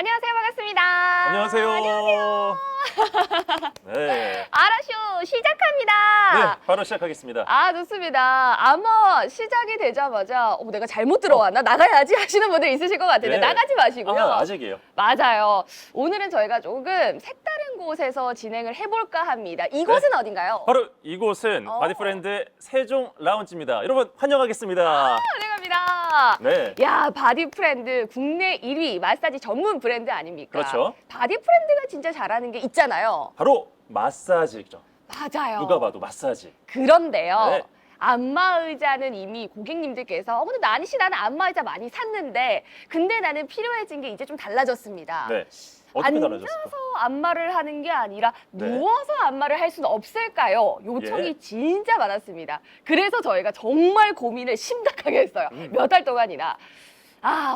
안녕하세요. 반갑습니다. 안녕하세요. 안녕하세요. 네. 아라쇼 시작합니다. 네, 바로 시작하겠습니다. 아, 좋습니다. 아마 시작이 되자마자 내가 잘못 들어왔나? 나가야지 하시는 분들 있으실 것 같은데 네. 나가지 마시고요. 아직이에요. 맞아요. 오늘은 저희가 조금 색다른 곳에서 진행을 해볼까 합니다. 이곳은 어딘가요? 바로 이곳은 바디프렌드 세종 라운지입니다. 여러분 환영하겠습니다. 환영합니다. 네. 야, 바디프렌드 국내 1위 마사지 전문 브랜드 아닙니까? 그렇죠. 바디프렌드가 진짜 잘하는 게 있잖아요. 바로 마사지죠. 맞아요. 누가 봐도 마사지. 그런데요. 네. 안마의자는 이미 고객님들께서 근데 나는 안마의자 많이 샀는데 근데 나는 필요해진 게 이제 좀 달라졌습니다. 네. 어떻게 앉아서 달라졌을까? 안마를 하는 게 아니라 네. 누워서 안마를 할 수는 없을까요? 요청이 예. 진짜 많았습니다. 그래서 저희가 정말 고민을 심각하게 했어요. 몇 달 동안이나.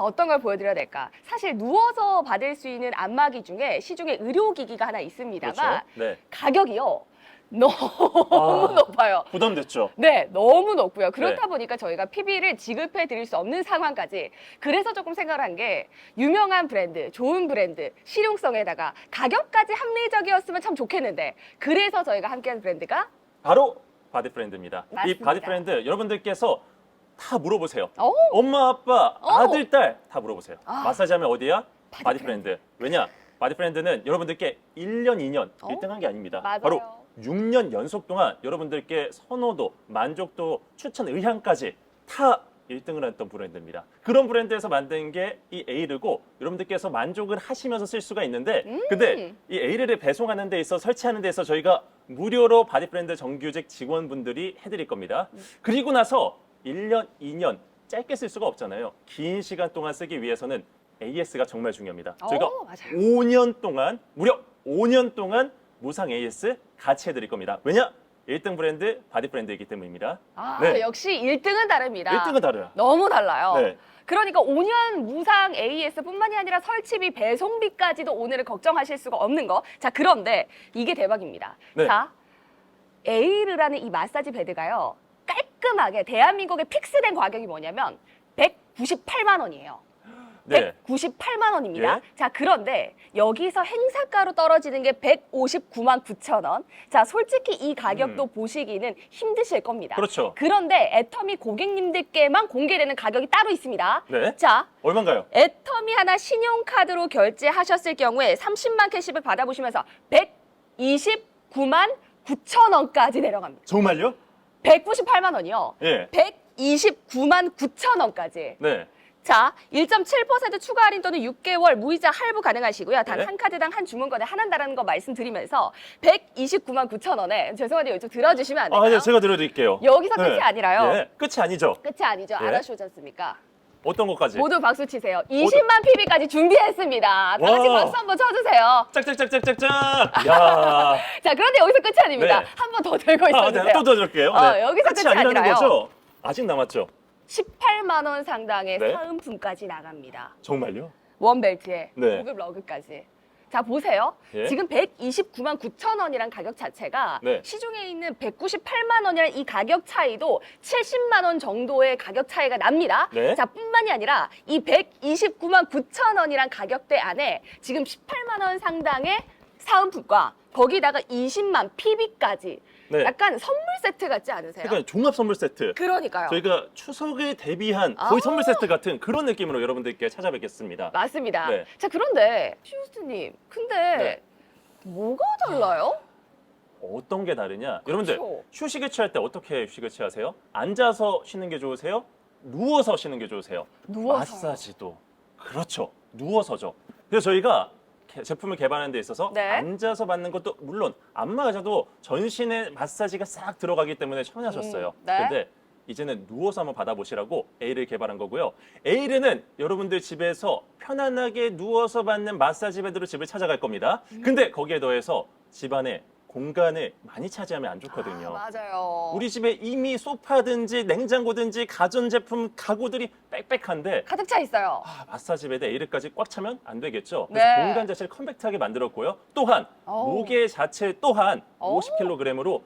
어떤 걸 보여드려야 될까? 사실 누워서 받을 수 있는 안마기 중에 시중에 의료기기가 하나 있습니다만 그렇죠. 네. 가격이요. 너무 높아요. 부담됐죠. 네, 너무 높고요. 그렇다 네. 보니까 저희가 PB를 지급해 드릴 수 없는 상황까지. 그래서 조금 생각을 한 게 유명한 브랜드, 좋은 브랜드, 실용성에다가 가격까지 합리적이었으면 참 좋겠는데 그래서 저희가 함께한 브랜드가 바로 바디프렌드입니다. 이 맞습니다. 바디프렌드 여러분들께 다 물어보세요. 오! 엄마, 아빠, 오! 아들, 딸 다 물어보세요. 아. 마사지 하면 어디야? 바디프렌드. 바디프렌드. 왜냐? 바디프렌드는 여러분들께 1년, 2년 1등한 게 아닙니다. 맞아요. 바로 6년 연속 동안 여러분들께 선호도, 만족도, 추천 의향까지 다 1등을 했던 브랜드입니다. 그런 브랜드에서 만든 게 이 에이르고 여러분들께서 만족을 하시면서 쓸 수가 있는데 근데 이 에이르를 배송하는 데 있어 설치하는 데 있어 저희가 무료로 바디프렌드 정규직 직원분들이 해드릴 겁니다. 그리고 나서 1년, 2년 짧게 쓸 수가 없잖아요. 긴 시간 동안 쓰기 위해서는 AS가 정말 중요합니다. 저희가 맞아요. 5년 동안 무려 5년 동안 무상 AS 같이 해드릴 겁니다. 왜냐? 1등 브랜드 바디프렌드이기 때문입니다. 네. 역시 1등은 다릅니다. 1등은 다르요. 너무 달라요. 네. 그러니까 5년 무상 AS뿐만이 아니라 설치비, 배송비까지도 오늘은 걱정하실 수가 없는 거. 자, 그런데 이게 대박입니다. 네. 자, 에이르라는 이 마사지 베드가요. 깔끔하게 대한민국에 픽스된 가격이 뭐냐면 198만 원이에요. 네. 198만 원입니다. 예. 자, 그런데 여기서 행사가로 떨어지는 게 159만 9천 원. 자, 솔직히 이 가격도 보시기는 힘드실 겁니다. 그렇죠. 그런데 애터미 고객님들께만 공개되는 가격이 따로 있습니다. 네. 자, 얼마인가요? 애터미 하나 신용카드로 결제하셨을 경우에 30만 캐시백 받아보시면서 129만 9천 원까지 내려갑니다. 정말요? 198만 원이요. 예. 129만 9천 원까지. 네. 자, 1.7% 추가 할인 또는 6개월 무이자 할부 가능하시고요. 단 네. 한 카드당 한 주문권에 한한다라는 거 말씀드리면서 129만 9천 원에 죄송한데 이쪽 들어주시면 안 될까요? 네, 제가 들어드릴게요. 여기서 끝이 아니라요. 예. 끝이 아니죠. 끝이 아니죠. 예. 알아주셨지 않습니까? 어떤 것까지? 모두 박수 치세요. 20만 PB까지 준비했습니다. 다 같이 와. 박수 한번 쳐주세요. 짝짝짝짝짝짝. 야. 자, 그런데 여기서 끝이 아닙니다. 네. 한 번 더 들고 있어주세요. 네. 또 들어줄게요. 여기서 끝이 아니라는 아니라요. 거죠? 아직 남았죠? 18만 원 상당의 네. 사은품까지 나갑니다. 정말요? 원벨트에 네. 고급 러그까지. 자, 보세요. 예. 지금 129만 9천 원이란 가격 자체가 네. 시중에 있는 198만 원이란 이 가격 차이도 70만 원 정도의 가격 차이가 납니다. 네. 자, 뿐만이 아니라 이 129만 9천 원이란 가격대 안에 지금 18만 원 상당의 사은품과 거기다가 20만 PB까지 네. 약간 선물 세트 같지 않으세요? 그러니까 종합 선물 세트. 그러니까요. 저희가 추석에 대비한 거의 선물 세트 같은 그런 느낌으로 여러분들께 찾아뵙겠습니다. 맞습니다. 네. 자, 그런데 휴스님, 근데 네. 뭐가 달라요? 어떤 게 다르냐? 여러분들 그렇죠. 휴식을 취할 때 어떻게 휴식을 취하세요? 앉아서 쉬는 게 좋으세요? 누워서 쉬는 게 좋으세요? 누워서요. 마사지도 그렇죠. 누워서죠. 그래서 저희가 제품을 개발하는 데 있어서 네. 앉아서 받는 것도 물론 안마의자도 전신에 마사지가 싹 들어가기 때문에 편하셨어요. 네. 근데 이제는 누워서 한번 받아보시라고 에이를 개발한 거고요. 에이르는 여러분들 집에서 편안하게 누워서 받는 마사지 베드로 집을 찾아갈 겁니다. 근데 거기에 더해서 집안에 공간을 많이 차지하면 안 좋거든요. 맞아요. 우리 집에 이미 소파든지 냉장고든지 가전제품 가구들이 빽빽한데 가득 차 있어요. 마사지 베드 A르까지 꽉 차면 안 되겠죠. 그래서 네. 공간 자체를 컴팩트하게 만들었고요. 또한 어우. 무게 자체 또한 어우. 50kg으로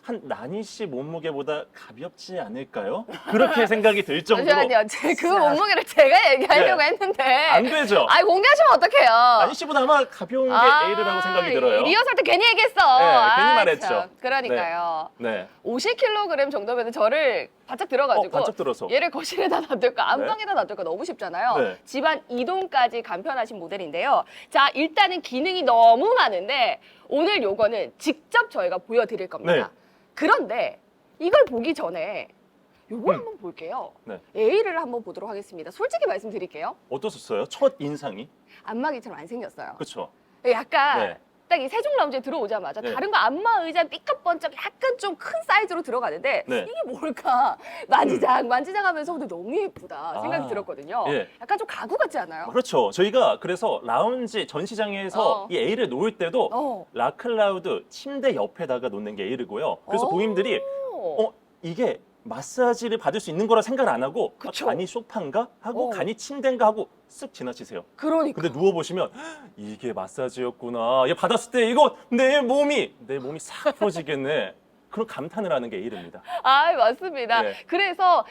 한 나니 씨 몸무게보다 가볍지 않을까요? 그렇게 생각이 들 정도로. 잠시만요. 그 몸무게를 제가 얘기하려고 네. 했는데. 안 되죠. 아니, 공개하시면 어떡해요? 나니 씨보다 아마 가벼운 게 A르라고 생각이 들어요. 리허설 때 괜히 얘기했어. 네, 괜히 아, 말했죠. 참. 그러니까요. 네. 50kg 정도면 저를 바짝 들어가지고 반짝 들어서. 얘를 거실에다 놔둘까 안방에다 놔둘까 너무 쉽잖아요. 네. 집안 이동까지 간편하신 모델인데요. 자, 일단은 기능이 너무 많은데 오늘 요거는 직접 저희가 보여드릴 겁니다. 네. 그런데 이걸 보기 전에 요걸 한번 볼게요. 네. A를 한번 보도록 하겠습니다. 솔직히 말씀드릴게요. 어떠셨어요? 첫 인상이? 안마기처럼 안 생겼어요. 그렇죠. 약간 네. 딱 이 세종 라운지에 들어오자마자 네. 다른 거 안마 의자 삐까번쩍 약간 좀 큰 사이즈로 들어가는데 네. 이게 뭘까 만지작 하면서 근데 너무 예쁘다 생각이 아, 들었거든요. 예. 약간 좀 가구 같지 않아요? 그렇죠. 저희가 그래서 라운지 전시장에서 어. 이 A를 놓을 때도 어. 라클라우드 침대 옆에다가 놓는 게 A르고요. 그래서 오. 고객님들이 이게 마사지를 받을 수 있는 거라 생각을 안 하고 그쵸. 간이 소파인가 하고 어. 간이 침대인가 하고 쓱 지나치세요. 그러니까. 근데 누워보시면 이게 마사지였구나. 얘 받았을 때 이거 내 몸이 싹 풀어지겠네. 그런 감탄을 하는 게 A입니다. 아, 맞습니다. 네. 그래서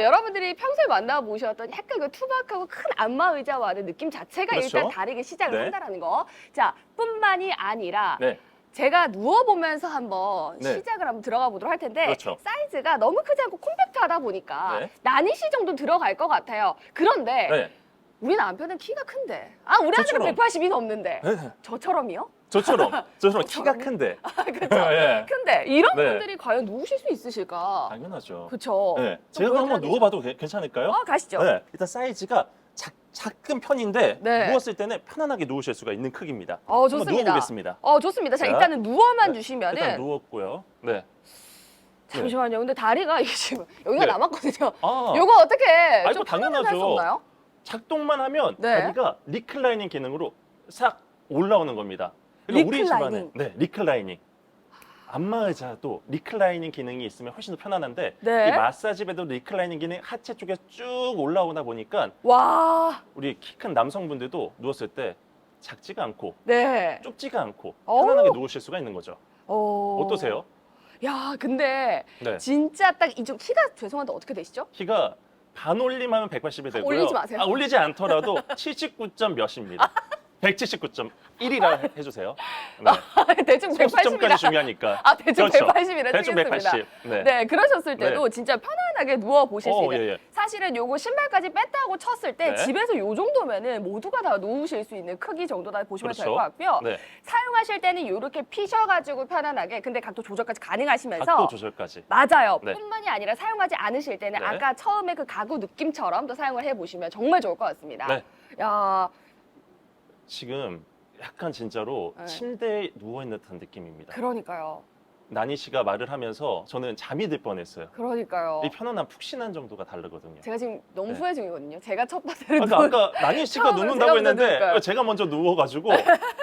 여러분들이 평소에 만나보셨던 약간 그 투박하고 큰 안마 의자와는 느낌 자체가 그렇죠. 일단 다르게 시작을 네. 한다는 거. 자, 뿐만이 아니라 네. 제가 누워보면서 한번 네. 시작을 한번 들어가 보도록 할 텐데 그렇죠. 사이즈가 너무 크지 않고 콤팩트하다 보니까 네. 나니씨 정도 들어갈 것 같아요. 그런데 네. 우리 남편은 키가 큰데 우리 아들은 저처럼. 180이 넘는데 네. 저처럼요? 저처럼 키가 저처럼요? 큰데. 그렇죠. 예. 근데 이런 네. 분들이 과연 누우실 수 있으실까? 당연하죠. 그렇죠. 네. 좀 제가 한번 보여드려야 누워봐도 괜찮을까요? 가시죠. 네. 일단 사이즈가 작은 편인데 네. 누웠을 때는 편안하게 누우실 수가 있는 크기입니다. 좋습니다. 한번 누워보겠습니다. 좋습니다. 자, 자, 일단은 누워만 네. 주시면은 일단 누웠고요. 네. 잠시만요. 근데 다리가 이게 지금 여기가 네. 남았거든요. 아, 요거 어떻게 아이고, 좀 당연하죠. 할수 없나요? 작동만 하면 네. 다리가 리클라이닝 기능으로 싹 올라오는 겁니다. 그러니까 우리 리클라이닝. 집안에 리클라이닝. 안마 의자도 리클라이닝 기능이 있으면 훨씬 더 편안한데 네. 이 마사지 베도 리클라이닝 기능 하체 쪽에 쭉 올라오다 보니까 와, 우리 키 큰 남성분들도 누웠을 때 작지가 않고 네. 좁지가 않고 어우. 편안하게 누우실 수가 있는 거죠. 어떠세요? 야, 근데 네. 진짜 딱 이쪽 키가 죄송한데 어떻게 되시죠? 키가 반올림하면 180이 되고요. 올리지 마세요. 올리지 않더라도 79점 몇입니다. 179.1이라 해주세요. 네. 대충 소수점까지 180이라. 중요하니까. 대충 그렇죠. 180이라 대충 치겠습니다. 180. 네. 네, 그러셨을 때도 진짜 편안하게 누워 보실 수 있는. 예, 예. 사실은 요거 신발까지 뺐다고 쳤을 때 네. 집에서 요 정도면은 모두가 다 누우실 수 있는 크기 정도다 보시면 될 그렇죠. 것 같고요. 네. 사용하실 때는 요렇게 피셔가지고 편안하게 근데 각도 조절까지 가능하시면서 각도 조절까지. 맞아요. 네. 뿐만이 아니라 사용하지 않으실 때는 네. 아까 처음에 그 가구 느낌처럼 또 사용을 해보시면 정말 좋을 것 같습니다. 네. 야, 지금 약간 진짜로 네. 침대에 누워있는 듯한 느낌입니다. 그러니까요. 나니 씨가 말을 하면서 저는 잠이 들 뻔했어요. 그러니까요. 이 편안한 푹신한 정도가 다르거든요. 제가 지금 너무 네. 후회 중이거든요. 제가 첫 번째로 아까 나니 씨가 처음으로 눕는다고 제가 먼저 했는데 누울까요? 제가 먼저 누워가지고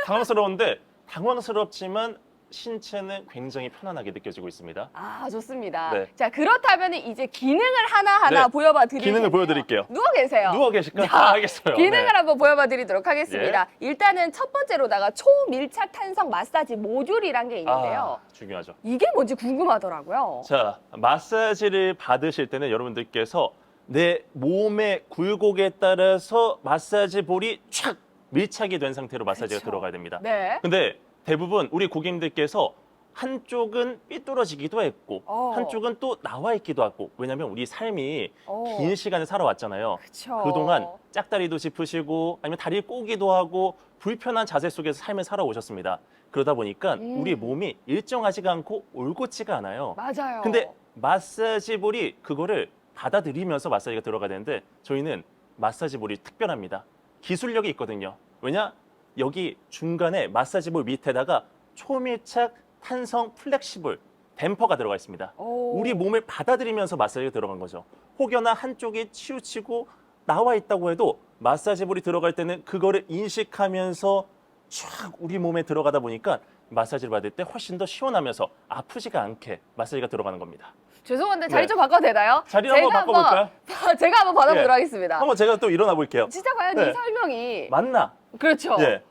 당황스러운데 당황스럽지만 신체는 굉장히 편안하게 느껴지고 있습니다. 좋습니다. 네. 자, 그렇다면 이제 기능을 하나하나 네. 보여봐 드릴게요. 기능을 보여드릴게요. 누워 계세요. 누워 계실까요? 자, 알겠어요. 기능을 네. 한번 보여봐 드리도록 하겠습니다. 일단은 첫 번째로다가 초밀착 탄성 마사지 모듈이란 게 있는데요. 중요하죠. 이게 뭔지 궁금하더라고요. 자, 마사지를 받으실 때는 여러분들께서 내 몸의 굴곡에 따라서 마사지 볼이 촥 밀착이 된 상태로 마사지가 그쵸. 들어가야 됩니다. 네. 근데 대부분 우리 고객님들께서 한쪽은 삐뚤어지기도 했고 한쪽은 또 나와 있기도 하고 왜냐하면 우리 삶이 긴 시간을 살아왔잖아요. 그쵸. 그동안 짝다리도 짚으시고 아니면 다리를 꼬기도 하고 불편한 자세 속에서 삶을 살아오셨습니다. 그러다 보니까 우리 몸이 일정하지가 않고 올곧지가 않아요. 맞아요. 근데 마사지 볼이 그거를 받아들이면서 마사지가 들어가야 되는데 저희는 마사지 볼이 특별합니다. 기술력이 있거든요. 왜냐? 여기 중간에 마사지 볼 밑에다가 초밀착 탄성 플렉시블 댐퍼가 들어가 있습니다. 우리 몸을 받아들이면서 마사지가 들어간 거죠. 혹여나 한쪽이 치우치고 나와 있다고 해도 마사지 볼이 들어갈 때는 그거를 인식하면서 촥 우리 몸에 들어가다 보니까 마사지를 받을 때 훨씬 더 시원하면서 아프지가 않게 마사지가 들어가는 겁니다. 죄송한데 자리 네. 좀 바꿔도 되나요? 자리 한번 바꿔볼까요? 제가 한번 받아보도록 예. 하겠습니다. 한번 제가 또 일어나 볼게요. 진짜 과연 네. 이 설명이 맞나? 그렇죠. 예.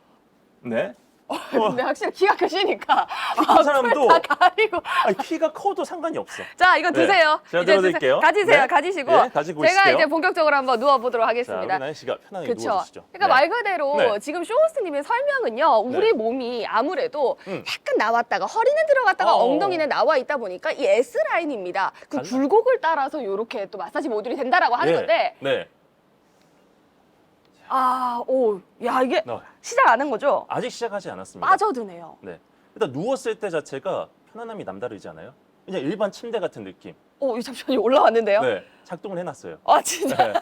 네. 근데 확실히 키가 크시니까 큰 사람도 다 가리고. 아니, 키가 커도 상관이 없어. 자, 이거 드세요. 제가 이제 들어드릴게요. 가지세요. 네. 가지시고. 예, 가지고 제가 있을게요. 이제 본격적으로 한번 누워보도록 자, 하겠습니다. 우리 나연 씨가 편하게 그렇죠. 누워주시죠. 그러니까 네. 말 그대로 네. 지금 쇼호스님의 설명은요. 우리 네. 몸이 아무래도 음. 약간 나왔다가 허리는 들어갔다가 어어. 엉덩이는 나와 있다 보니까 이 S 라인입니다. 그 달라. 굴곡을 따라서 이렇게 또 마사지 모듈이 된다라고 하는 예. 건데 네. 야 이게 네. 시작 안 한 거죠? 아직 시작하지 않았습니다. 빠져드네요. 네. 일단 누웠을 때 자체가 편안함이 남다르지 않아요? 그냥 일반 침대 같은 느낌. 이거 잠시만요. 올라왔는데요? 네. 작동을 해놨어요. 아 진짜?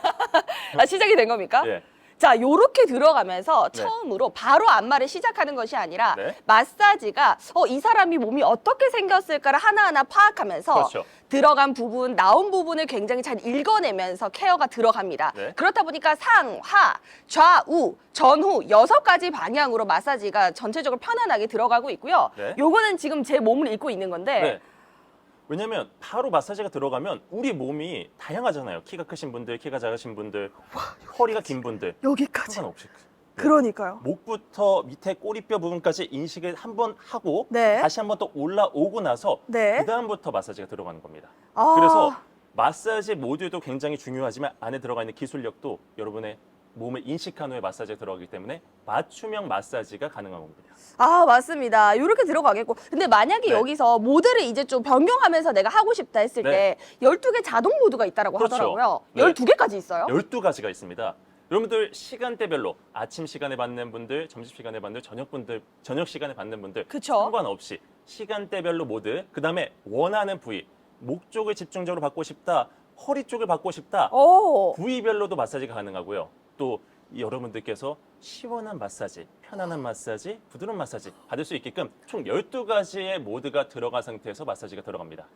네. 시작이 된 겁니까? 예. 자, 요렇게 들어가면서 네. 처음으로 바로 안마를 시작하는 것이 아니라 네. 마사지가 이 사람이 몸이 어떻게 생겼을까를 하나하나 파악하면서 그렇죠. 들어간 부분, 나온 부분을 굉장히 잘 읽어내면서 케어가 들어갑니다. 네. 그렇다 보니까 상, 하, 좌우, 전후 6가지 방향으로 마사지가 전체적으로 편안하게 들어가고 있고요. 네. 요거는 지금 제 몸을 읽고 있는 건데 네. 왜냐면 바로 마사지가 들어가면 우리 몸이 다양하잖아요. 키가 크신 분들, 키가 작으신 분들, 허리가 긴 분들 여기까지. 상관없이. 그러니까요. 목부터 밑에 꼬리뼈 부분까지 인식을 한번 하고 네. 다시 한번 또 올라오고 나서 네. 그다음부터 마사지가 들어가는 겁니다. 아. 그래서 마사지 모듈도 굉장히 중요하지만 안에 들어가 있는 기술력도 여러분의 몸을 인식한 후에 마사지가 들어가기 때문에 맞춤형 마사지가 가능한 겁니다. 맞습니다. 이렇게 들어가겠고. 근데 만약에 네. 여기서 모드를 이제 좀 변경하면서 내가 하고 싶다 했을 네. 때 12개 자동 모드가 있다라고 그렇죠. 하더라고요. 네. 12개까지 있어요? 12가지가 있습니다. 여러분들 시간대별로 아침 시간에 받는 분들, 점심 시간에 받는 저녁 시간에 받는 분들 그쵸. 상관없이 시간대별로 모드, 그다음에 원하는 부위, 목 쪽을 집중적으로 받고 싶다, 허리 쪽을 받고 싶다, 부위별로도 마사지가 가능하고요. 또 여러분들께서 시원한 마사지, 편안한 마사지, 부드러운 마사지 받을 수 있게끔 총 12가지의 모드가 들어간 상태에서 마사지가 들어갑니다.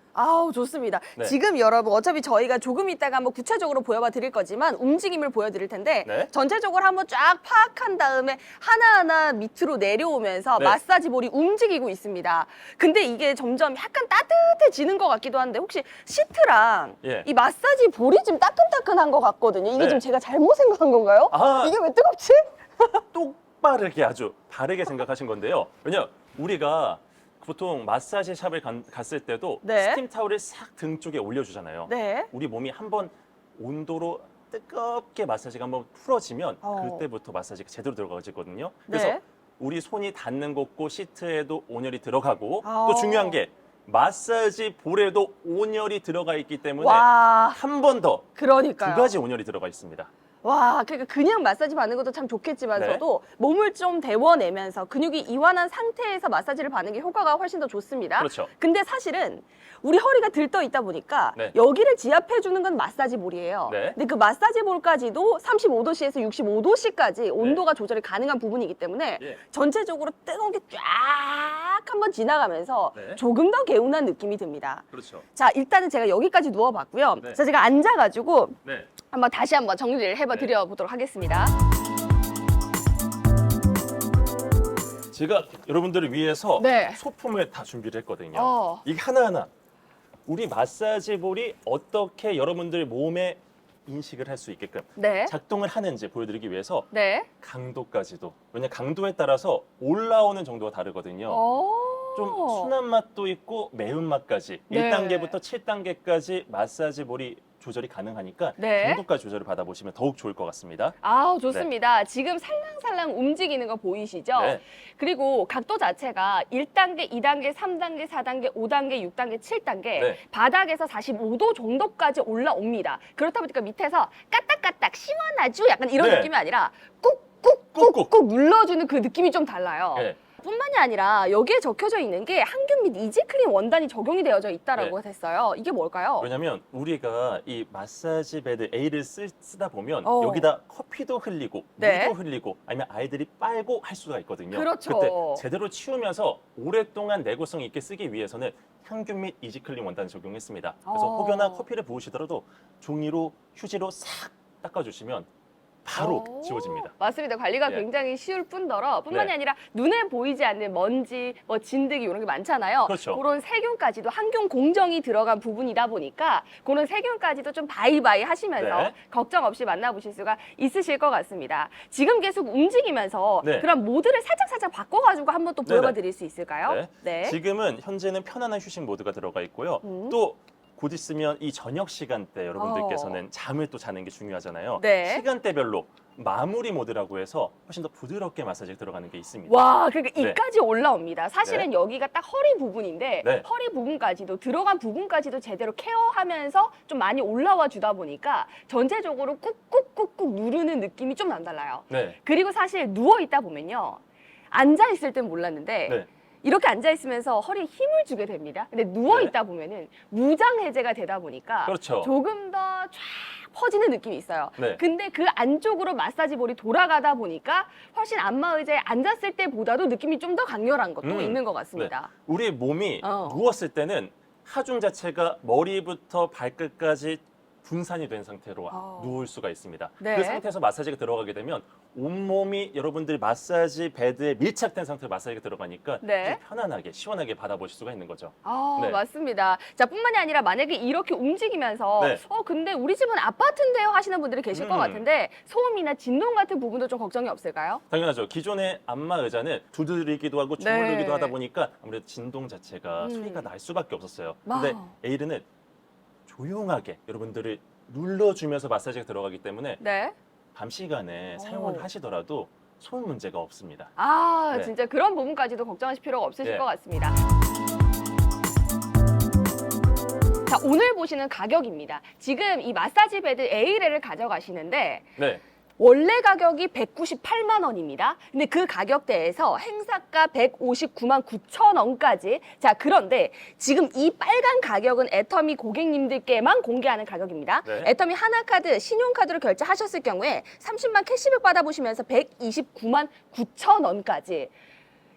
좋습니다. 네. 지금 여러분 어차피 저희가 조금 있다가 한번 구체적으로 보여봐 드릴 거지만 움직임을 보여드릴 텐데 네. 전체적으로 한번 쫙 파악한 다음에 하나하나 밑으로 내려오면서 네. 마사지 볼이 움직이고 있습니다. 근데 이게 점점 약간 따뜻해지는 것 같기도 한데 혹시 시트랑 예. 이 마사지 볼이 좀 따끈따끈한 것 같거든요. 이게 네. 좀 제가 잘못 생각한 건가요? 아. 이게 왜 뜨겁지? 똑바르게 아주 바르게 생각하신 건데요. 왜냐 우리가 보통 마사지 샵에 갔을 때도 네. 스팀 타올을 싹 등 쪽에 올려주잖아요. 네. 우리 몸이 한번 온도로 뜨겁게 마사지가 한번 풀어지면 그때부터 마사지가 제대로 들어가거든요. 그래서 네. 우리 손이 닿는 곳고 시트에도 온열이 들어가고 아. 또 중요한 게 마사지 볼에도 온열이 들어가 있기 때문에 와, 한 번 더 두 그러니까요. 가지 온열이 들어가 있습니다. 와, 그러니까 그냥 마사지 받는 것도 참 좋겠지만서도 네. 몸을 좀 데워내면서 근육이 이완한 상태에서 마사지를 받는 게 효과가 훨씬 더 좋습니다. 그렇죠. 근데 사실은 우리 허리가 들떠 있다 보니까 네. 여기를 지압해 주는 건 마사지 볼이에요. 네. 근데 그 마사지 볼까지도 35도씨에서 65도씨까지 온도가 조절이 가능한 부분이기 때문에 예. 전체적으로 뜨거운 게 쫙 한번 지나가면서 네. 조금 더 개운한 느낌이 듭니다. 그렇죠. 자, 일단은 제가 여기까지 누워봤고요. 네. 자, 제가 앉아가지고 네. 다시 한번 정리를 해드려 보도록 하겠습니다. 제가 여러분들을 위해서 네. 소품을 다 준비를 했거든요. 어. 이게 하나하나 우리 마사지 볼이 어떻게 여러분들 몸에 인식을 할 수 있게끔 네. 작동을 하는지 보여드리기 위해서 네. 강도까지도, 왜냐 강도에 따라서 올라오는 정도가 다르거든요. 좀 순한 맛도 있고 매운맛까지 네. 1단계부터 7단계까지 마사지 볼이 조절이 가능하니까 네. 강도까지 조절을 받아보시면 더욱 좋을 것 같습니다. 좋습니다. 지금 살랑살랑 움직이는 거 보이시죠? 네. 그리고 각도 자체가 1단계, 2단계, 3단계, 4단계, 5단계, 6단계, 7단계 네. 바닥에서 45도 정도까지 올라옵니다. 그렇다 보니까 밑에서 까딱까딱 시원하죠? 약간 이런 네. 느낌이 아니라 꾹꾹. 꾹꾹 눌러주는 그 느낌이 좀 달라요. 네. 뿐만이 아니라 여기에 적혀져 있는 게 항균 및 이지클린 원단이 적용이 되어져 있다라고 했어요. 이게 뭘까요? 왜냐면 우리가 이 마사지 베드 A를 쓰다 보면 어. 여기다 커피도 흘리고 네. 물도 흘리고 아니면 아이들이 빨고 할 수가 있거든요. 그렇죠. 그때 제대로 치우면서 오랫동안 내구성 있게 쓰기 위해서는 향균 및 이지클린 원단을 적용했습니다. 그래서 혹여나 커피를 부으시더라도 종이로 휴지로 싹 닦아주시면 바로 지워집니다. 맞습니다. 관리가 예. 굉장히 쉬울 뿐만이 네. 아니라 눈에 보이지 않는 먼지, 뭐 진드기 이런 게 많잖아요. 그렇죠. 그런 세균까지도 항균 공정이 들어간 부분이다 보니까 그런 세균까지도 좀 바이바이 하시면서 네. 걱정 없이 만나보실 수가 있으실 것 같습니다. 지금 계속 움직이면서 네. 그런 모드를 살짝 바꿔가지고 한번 또 보여봐 드릴 수 있을까요? 네. 지금은 현재는 편안한 휴식 모드가 들어가 있고요. 또 곧 있으면 이 저녁 시간대 여러분들께서는 잠을 또 자는 게 중요하잖아요. 네. 시간대별로 마무리 모드라고 해서 훨씬 더 부드럽게 마사지가 들어가는 게 있습니다. 와, 그러니까 네. 이까지 올라옵니다. 사실은 여기가 딱 허리 부분인데 네. 허리 부분까지도 들어간 부분까지도 제대로 케어하면서 좀 많이 올라와 주다 보니까 전체적으로 꾹꾹꾹꾹 누르는 느낌이 좀 남달라요. 네. 그리고 사실 누워 있다 보면요. 앉아 있을 땐 몰랐는데 네. 이렇게 앉아 있으면서 허리에 힘을 주게 됩니다. 근데 누워 네. 있다 보면은 무장 해제가 되다 보니까 그렇죠. 조금 더 쫙 퍼지는 느낌이 있어요. 네. 근데 그 안쪽으로 마사지 볼이 돌아가다 보니까 훨씬 안마 의자에 앉았을 때보다도 느낌이 좀 더 강렬한 것도 있는 것 같습니다. 우리 몸이 어. 누웠을 때는 하중 자체가 머리부터 발끝까지 분산이 된 상태로 누울 수가 있습니다. 네. 그 상태에서 마사지가 들어가게 되면 온몸이 여러분들 마사지 베드에 밀착된 상태로 마사지가 들어가니까 네. 좀 편안하게 시원하게 받아보실 수가 있는 거죠. 네. 맞습니다. 자, 뿐만이 아니라 만약에 이렇게 움직이면서 네. 근데 우리 집은 아파트인데요 하시는 분들이 계실 것 같은데 소음이나 진동 같은 부분도 좀 걱정이 없을까요? 당연하죠. 기존의 안마 의자는 두드리기도 하고 주무르기도 네. 하다 보니까 아무래도 진동 자체가 소리가 날 수밖에 없었어요. 근데 에이르는 조용하게 여러분들을 눌러주면서 마사지가 들어가기 때문에 네. 밤 시간에 사용을 하시더라도 소음 문제가 없습니다. 네. 진짜 그런 부분까지도 걱정하실 필요가 없으실 네. 것 같습니다. 자, 오늘 보시는 가격입니다. 지금 이 마사지 베드 에이레를 가져가시는데 네. 원래 가격이 198만 원입니다. 근데 그 가격대에서 행사가 159만 9천 원까지. 자, 그런데 지금 이 빨간 가격은 애터미 고객님들께만 공개하는 가격입니다. 네. 애터미 하나카드, 신용카드로 결제하셨을 경우에 30만 캐시백 받아보시면서 129만 9천 원까지.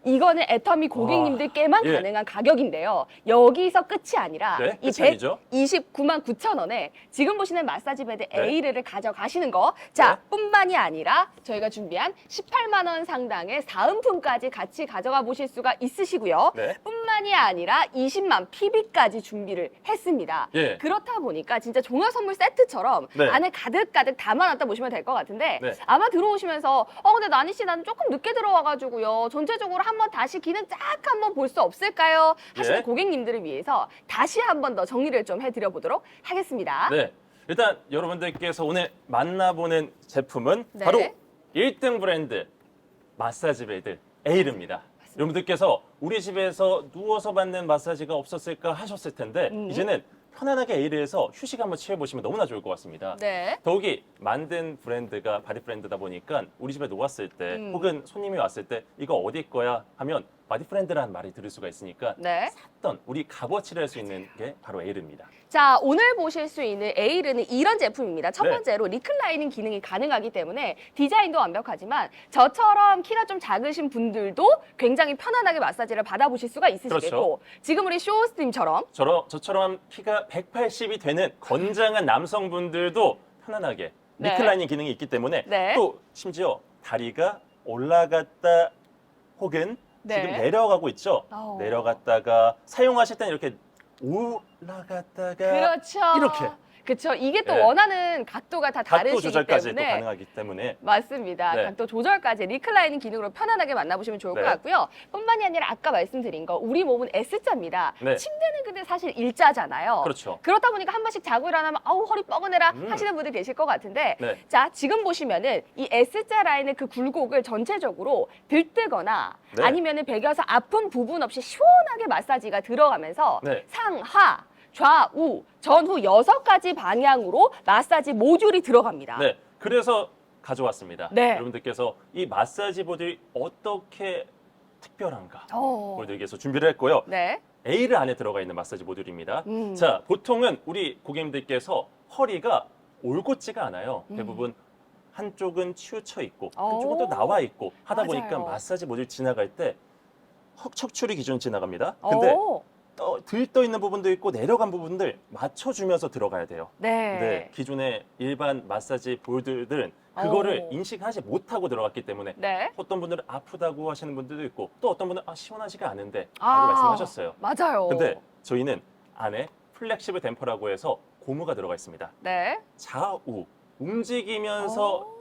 이거는 애터미 고객님들께만 예. 가능한 가격인데요. 여기서 끝이 아니라 네, 이 끝이 아니죠. 129만 9천 원에 지금 보시는 마사지 베드 네. 에이르를 가져가시는 거. 자, 네. 뿐만이 아니라 저희가 준비한 18만 원 상당의 사은품까지 같이 가져가 보실 수가 있으시고요. 네. 뿐만이 아니라 20만 PB까지 준비를 했습니다. 예. 그렇다 보니까 진짜 종합 선물 세트처럼 네. 안에 가득가득 담아놨다 보시면 될 것 같은데 네. 아마 들어오시면서 근데 나니 씨 나는 조금 늦게 들어와가지고요. 전체적으로 한번 다시 기능 쫙 한번 볼 수 없을까요? 하시는 예. 고객님들을 위해서 다시 한번 더 정리를 좀 해드려 보도록 하겠습니다. 네. 일단 여러분들께서 오늘 만나보는 제품은 네. 바로 1등 브랜드 마사지 베드 에이르입니다. 여러분들께서 우리 집에서 누워서 받는 마사지가 없었을까 하셨을 텐데 이제는 편안하게 에이르에서 휴식 한번 취해보시면 너무나 좋을 것 같습니다. 네. 더욱이 만든 브랜드가 바디 브랜드다 보니까 우리 집에 놓았을 때 혹은 손님이 왔을 때 이거 어디 거야 하면 바디 브랜드라는 말이 들을 수가 있으니까 네. 샀던 우리 값어치를 할 수 있는 게 바로 에이르입니다. 자, 오늘 보실 수 있는 에이르는 이런 제품입니다. 첫 네. 번째로 리클라이닝 기능이 가능하기 때문에 디자인도 완벽하지만 저처럼 키가 좀 작으신 분들도 굉장히 편안하게 마사지를 받아보실 수가 있으시겠고 그렇죠. 지금 우리 쇼호스님처럼 저처럼 키가 180이 되는 건장한 남성분들도 편안하게 네. 리클라이닝 기능이 있기 때문에 네. 또 심지어 다리가 올라갔다 혹은 네. 지금 내려가고 있죠. 내려갔다가 사용하실 때는 이렇게 올라갔다가 그렇죠. 이렇게. 그렇죠. 이게 또 네. 원하는 각도가 다 각도 다르시기 조절까지 또 때문에 가능하기 때문에 맞습니다. 네. 각도 조절까지 리클라이닝 기능으로 편안하게 만나보시면 좋을 네. 것 같고요. 뿐만이 아니라 아까 말씀드린 거 우리 몸은 S자입니다. 네. 침대는 근데 사실 일자잖아요. 그렇죠. 그렇다 보니까 한 번씩 자고 일어나면 아우 허리 뻐근해라 하시는 분들 계실 것 같은데 네. 자 지금 보시면은 이 S자 라인의 그 굴곡을 전체적으로 들뜨거나 네. 아니면은 베겨서 아픈 부분 없이 시원하게 마사지가 들어가면서 네. 상하 좌우, 전후 6가지 방향으로 마사지 모듈이 들어갑니다. 네, 그래서 가져왔습니다. 네. 여러분들께서 이 마사지 보드이 어떻게 특별한가 어. 여러분들께 위해서 준비를 했고요. 네. 에이르 안에 들어가 있는 마사지 모듈입니다. 음. 자, 보통은 우리 고객님들께서 허리가 올곧지가 않아요. 대부분 한쪽은 치우쳐 있고 한쪽은 또 나와 있고 하다 보니까 맞아요. 마사지 모듈 지나갈 때 척추리 기준 지나갑니다. 근데 오. 들떠 있는 부분도 있고 내려간 부분들 맞춰주면서 들어가야 돼요. 네. 네, 기존의 일반 마사지 볼들은 그거를 오. 인식하지 못하고 들어갔기 때문에 네. 어떤 분들은 아프다고 하시는 분들도 있고 또 어떤 분은 시원하지가 않은데 아, 라고 말씀하셨어요. 맞아요. 근데 저희는 안에 플렉시블 댐퍼라고 해서 고무가 들어가 있습니다. 네. 좌우 움직이면서 오.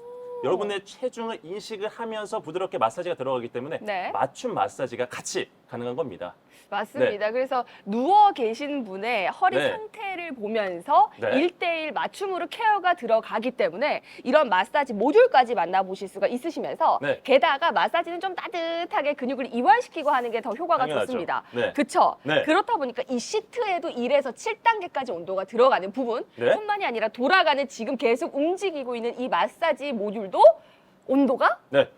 여러분의 체중을 인식을 하면서 부드럽게 마사지가 들어가기 때문에 네. 맞춤 마사지가 같이 가능한 겁니다. 맞습니다. 그래서 누워 계신 분의 허리 네. 상태를 보면서 네. 1대1 맞춤으로 케어가 들어가기 때문에 이런 마사지 모듈까지 만나보실 수가 있으시면서 네. 게다가 마사지는 좀 따뜻하게 근육을 이완시키고 하는 게 더 효과가 당연하죠. 좋습니다. 네. 그쵸? 네. 그렇다 보니까 이 시트에도 1에서 7단계까지 온도가 들어가는 부분 네. 뿐만이 아니라 돌아가는 지금 계속 움직이고 있는 이 마사지 모듈도 온도가 네.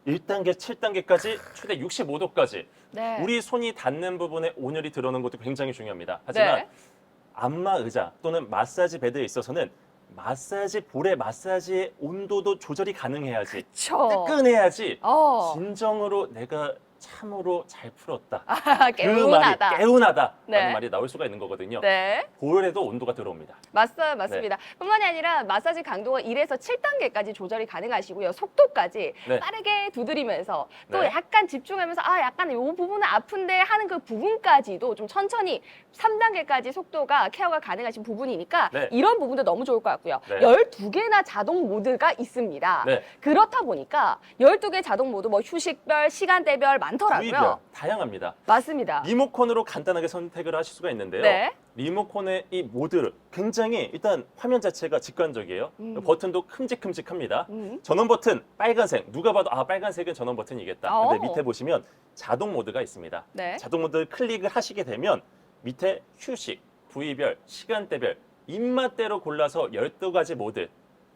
1단계, 7단계까지 최대 65도까지 네. 우리 손이 닿는 부분에 온열이 들어오는 것도 굉장히 중요합니다. 하지만 네. 안마 의자 또는 마사지 베드에 있어서는 마사지 볼의 마사지의 온도도 조절이 가능해야지 그쵸. 뜨끈해야지 어. 진정으로 내가 참으로 잘 풀었다. 아, 그 개운하다. 말이 개운하다라는 네. 말이 나올 수가 있는 거거든요. 네. 볼에도 온도가 들어옵니다. 맞습니다. 뿐만이 아니라 마사지 강도가 1에서 7단계까지 조절이 가능하시고요. 속도까지 네. 빠르게 두드리면서 또 네. 약간 집중하면서 약간 이 부분은 아픈데 하는 그 부분까지도 좀 천천히 3단계까지 속도가 케어가 가능하신 부분이니까 네. 이런 부분도 너무 좋을 것 같고요. 네. 12개나 자동 모드가 있습니다. 네. 그렇다 보니까 12개 자동 모드 뭐 휴식별, 시간대별 많더라고요. 부위별 다양합니다. 맞습니다. 리모컨으로 간단하게 선택을 하실 수가 있는데요. 네. 리모컨의 이 모드 굉장히 일단 화면 자체가 직관적이에요. 버튼도 큼직큼직합니다. 전원 버튼 빨간색. 누가 봐도 빨간색은 전원 버튼이겠다. 근데 어. 밑에 보시면 자동 모드가 있습니다. 네. 자동 모드를 클릭을 하시게 되면 밑에 휴식, 부위별, 시간대별 입맛대로 골라서 12가지 모드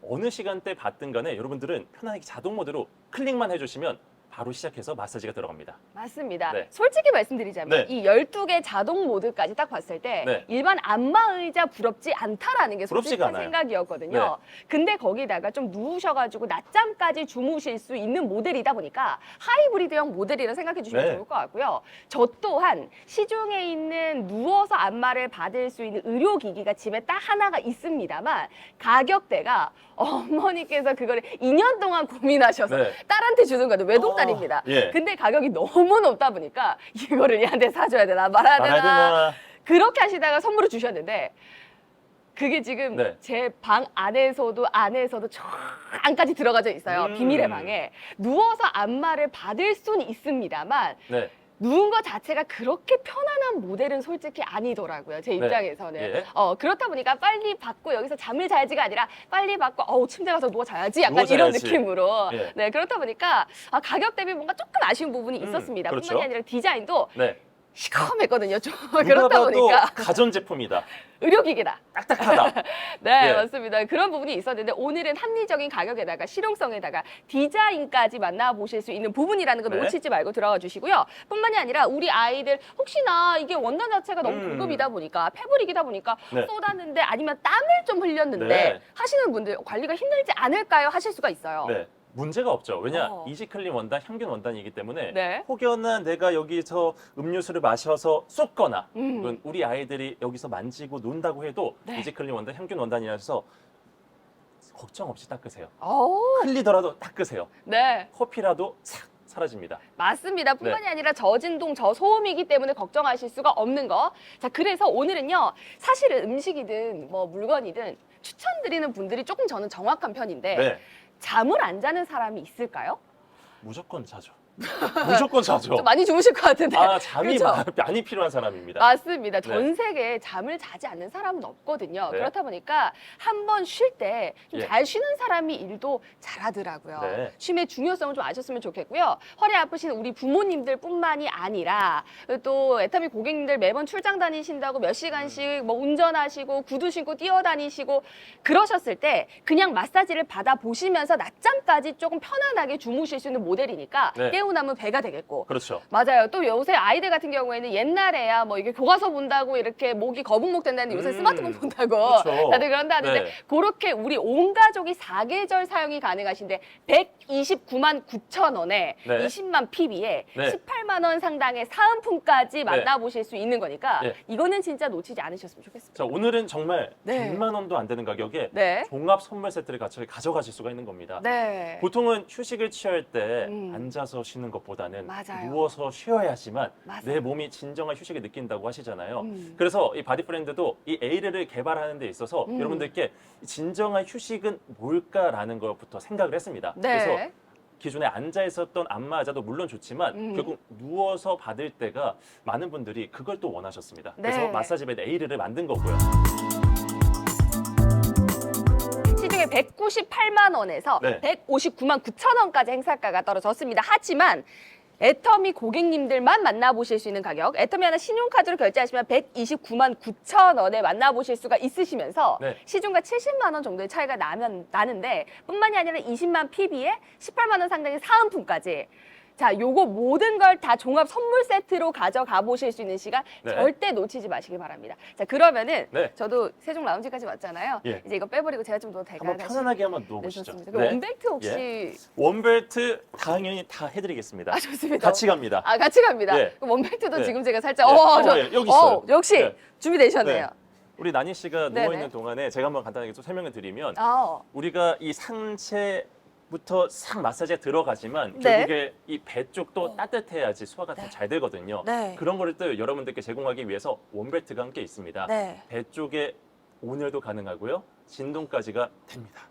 어느 시간대 받든 간에 여러분들은 편하게 자동 모드로 클릭만 해주시면 바로 시작해서 마사지가 들어갑니다. 맞습니다. 네. 솔직히 말씀드리자면 네. 이 12개 자동 모드까지 딱 봤을 때 네. 일반 안마의자 부럽지 않다라는 게 부럽지가 솔직한 않아요. 생각이었거든요. 근데 거기다가 좀 누우셔가지고 낮잠까지 주무실 수 있는 모델이다 보니까 하이브리드형 모델이라 생각해 주시면 네. 좋을 것 같고요. 저 또한 시중에 있는 누워서 안마를 받을 수 있는 의료기기가 집에 딱 하나가 있습니다만 가격대가 어머니께서 그거를 2년 동안 고민하셔서 네. 딸한테 주는 거예요. 외동딸입니다. 예. 근데 가격이 너무 높다 보니까 이거를 얘한테 사줘야 되나 말아야 되나 말하드나 그렇게 하시다가 선물을 주셨는데 그게 지금 네. 제 방 안에서도 저 안까지 들어가져 있어요. 비밀의 방에. 누워서 안마를 받을 수는 있습니다만 네. 누운 것 자체가 그렇게 편안한 모델은 솔직히 아니더라고요. 제 네. 입장에서는. 예. 그렇다 보니까 빨리 받고 여기서 잠을 자야지가 아니라 빨리 받고 침대 가서 누워 자야지 약간 누워 이런 자야지. 느낌으로. 예. 네, 그렇다 보니까 가격 대비 뭔가 조금 아쉬운 부분이 있었습니다. 그렇죠. 뿐만이 아니라 디자인도 네. 시커맸거든요. 좀 누가 그렇다 봐도 보니까 가전제품이다. 의료기기다. 딱딱하다. 네, 예. 맞습니다. 그런 부분이 있었는데 오늘은 합리적인 가격에다가 실용성에다가 디자인까지 만나보실 수 있는 부분이라는 거 네. 놓치지 말고 들어가 주시고요. 뿐만이 아니라 우리 아이들 혹시나 이게 원단 자체가 너무 고급이다 보니까 패브릭이다 보니까 네. 쏟았는데 아니면 땀을 좀 흘렸는데 네. 하시는 분들 관리가 힘들지 않을까요? 하실 수가 있어요. 네. 문제가 없죠. 왜냐 어. 이지클린 원단, 향균 원단이기 때문에 네. 혹여나 내가 여기서 음료수를 마셔서 쏟거나 음. 혹은 우리 아이들이 여기서 만지고 논다고 해도 네. 이지클린 원단, 향균 원단이라서 걱정 없이 닦으세요. 오, 흘리더라도 닦으세요. 네. 커피라도 싹 사라집니다. 맞습니다. 뿐만이 아니라 저진동, 저소음이기 때문에 걱정하실 수가 없는 거. 자, 그래서 오늘은요, 사실은 음식이든 뭐 물건이든 추천드리는 분들이 조금 저는 정확한 편인데, 네. 잠을 안 자는 사람이 있을까요? 무조건 자죠. 무조건 자죠. 좀 많이 주무실 것 같은데. 잠이 그렇죠? 많이 필요한 사람입니다. 맞습니다. 네. 전 세계에 잠을 자지 않는 사람은 없거든요. 네. 그렇다 보니까 한 번 쉴 때 좀 예. 잘 쉬는 사람이 일도 잘하더라고요. 네. 쉼의 중요성을 좀 아셨으면 좋겠고요. 허리 아프신 우리 부모님들 뿐만이 아니라 또 애타미 고객님들 매번 출장 다니신다고 몇 시간씩 뭐 운전하시고 구두 신고 뛰어다니시고 그러셨을 때 그냥 마사지를 받아보시면서 낮잠까지 조금 편안하게 주무실 수 있는 모델이니까 네. 태우나면 배가 되겠고. 그렇죠. 맞아요. 또 요새 아이들 같은 경우에는 옛날에야 뭐 이게 교과서 본다고 이렇게 목이 거북목 된다는데 요새 스마트폰 본다고 그렇죠. 다들 그런다는데 네. 그렇게 우리 온 가족이 4계절 사용이 가능하신데 129만 9천 원에 네. 20만 PB에 네. 18만 원 상당의 사은품까지 만나보실 수 있는 거니까 네. 이거는 진짜 놓치지 않으셨으면 좋겠습니다. 자, 오늘은 정말 네. 100만 원도 안 되는 가격에 네. 종합 선물 세트를 가져가실 수가 있는 겁니다. 네. 보통은 휴식을 취할 때 음. 앉아서 쉬는 것보다는 맞아요. 누워서 쉬어야지만 맞아요. 내 몸이 진정한 휴식을 느낀다고 하시잖아요. 음. 그래서 이 바디프렌드도 이 에이르를 개발하는 데 있어서 여러분들께 진정한 휴식은 뭘까라는 것부터 생각을 했습니다. 네. 그래서 기존에 앉아 있었던 안마의자도 물론 좋지만 결국 누워서 받을 때가 많은 분들이 그걸 또 원하셨습니다. 그래서 네. 마사지 베드 에이르를 만든 거고요. 시중에 198만 원에서 네. 159만 9천 원까지 행사가가 떨어졌습니다. 하지만 애터미 고객님들만 만나보실 수 있는 가격, 애터미 하나 신용카드로 결제하시면 129만 9천 원에 만나보실 수가 있으시면서 네. 시중과 70만 원 정도의 차이가 나는데 뿐만이 아니라 20만 PB에 18만 원 상당의 사은품까지 자, 요거 모든 걸 다 종합 선물 세트로 가져가 보실 수 있는 시간 네. 절대 놓치지 마시기 바랍니다. 자, 그러면은 네. 저도 세종 라운지까지 왔잖아요. 예. 이제 이거 빼버리고 제가 좀 더 될까요? 한번 편안하게 한번 누워보시죠. 네, 좋습니다. 그럼 원벨트 혹시 예. 원벨트 당연히 다 해드리겠습니다. 아, 좋습니다. 같이 갑니다. 아, 같이 갑니다. 예. 그럼 원벨트도 예. 지금 제가 살짝 예. 여기 있어요. 역시 예. 준비되셨네요. 네. 우리 나니 씨가 네네. 누워 있는 동안에 제가 한번 간단하게 좀 설명을 드리면 아, 우리가 이 상체부터 싹 마사지가 들어가지만 네. 결국에 이 배 쪽도 따뜻해야지 소화가 더 잘 되거든요. 네. 그런 거를 또 여러분들께 제공하기 위해서 원벨트가 함께 있습니다. 네. 배 쪽에 온열도 가능하고요. 진동까지가 됩니다.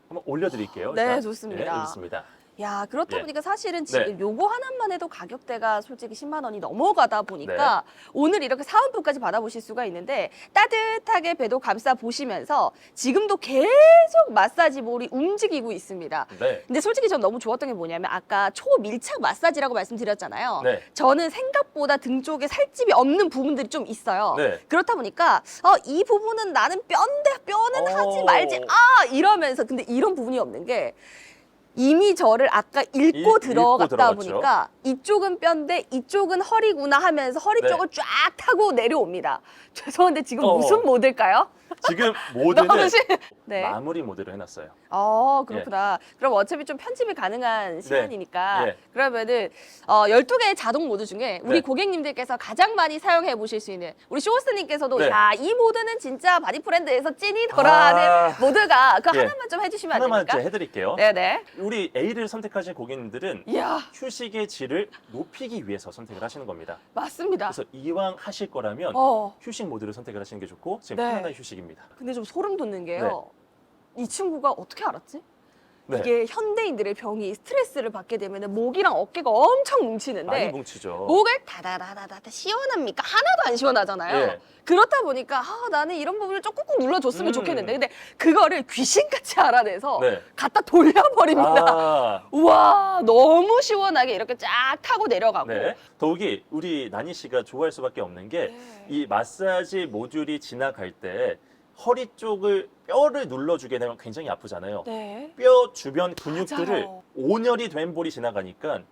한번 올려드릴게요. 네, 일단. 좋습니다. 네, 여기 있습니다. 야, 그렇다 예. 보니까 사실은 지금 네. 요거 하나만 해도 가격대가 솔직히 10만 원이 넘어가다 보니까 오늘 이렇게 사은품까지 받아보실 수가 있는데 따뜻하게 배도 감싸 보시면서 지금도 계속 마사지 볼이 움직이고 있습니다. 네. 근데 솔직히 전 너무 좋았던 게 뭐냐면 아까 초밀착 마사지라고 말씀드렸잖아요. 네. 저는 생각보다 등 쪽에 살집이 없는 부분들이 좀 있어요. 네. 그렇다 보니까 이 부분은 나는 뼈는 하지 오. 말지 이러면서 근데 이런 부분이 없는 게 이미 저를 아까 읽고 읽고 들어갔다 들어갔죠. 보니까 이쪽은 뼈인데 이쪽은 허리구나 하면서 허리 네. 쪽을 쫙 타고 내려옵니다. 죄송한데 지금 어. 무슨 모드일까요? 지금 모드는 너무 네. 마무리 모드로 해놨어요. 그렇구나. 그럼 어차피 좀 편집이 가능한 시간이니까 예. 그러면은 12개의 자동 모드 중에 우리 네. 고객님들께서 가장 많이 사용해 보실 수 있는 우리 쇼호스님께서도 네. 야, 이 모드는 진짜 바디프렌드에서 찐이더라 하는 모드가 그 예. 하나만 좀 해주시면 안 하나만 됩니까? 제가 해드릴게요. 네네. 우리 A를 선택하신 고객님들은 이야, 휴식의 질을 높이기 위해서 선택을 하시는 겁니다. 맞습니다. 그래서 이왕 하실 거라면 휴식 모드를 선택을 하시는 게 좋고 지금 네. 편안한 휴식입니다. 근데 좀 소름 돋는 게요. 이 친구가 어떻게 알았지? 네. 이게 현대인들의 병이 스트레스를 받게 되면 목이랑 어깨가 엄청 뭉치는데 많이 뭉치죠. 목을 다다다다다 시원합니까? 하나도 안 시원하잖아요. 예. 그렇다 보니까 나는 이런 부분을 좀 꾹꾹 눌러줬으면 음. 좋겠는데 근데 그거를 귀신같이 알아내서 네. 갖다 돌려버립니다. 아, 우와, 너무 시원하게 이렇게 쫙 타고 내려가고. 네. 더욱이 우리 나니 씨가 좋아할 수밖에 없는 게 이 마사지 모듈이 지나갈 때 허리 쪽을 뼈를 눌러주게 되면 굉장히 아프잖아요. 네. 뼈 주변 근육들을 맞아요. 온열이 된 볼이 지나가니까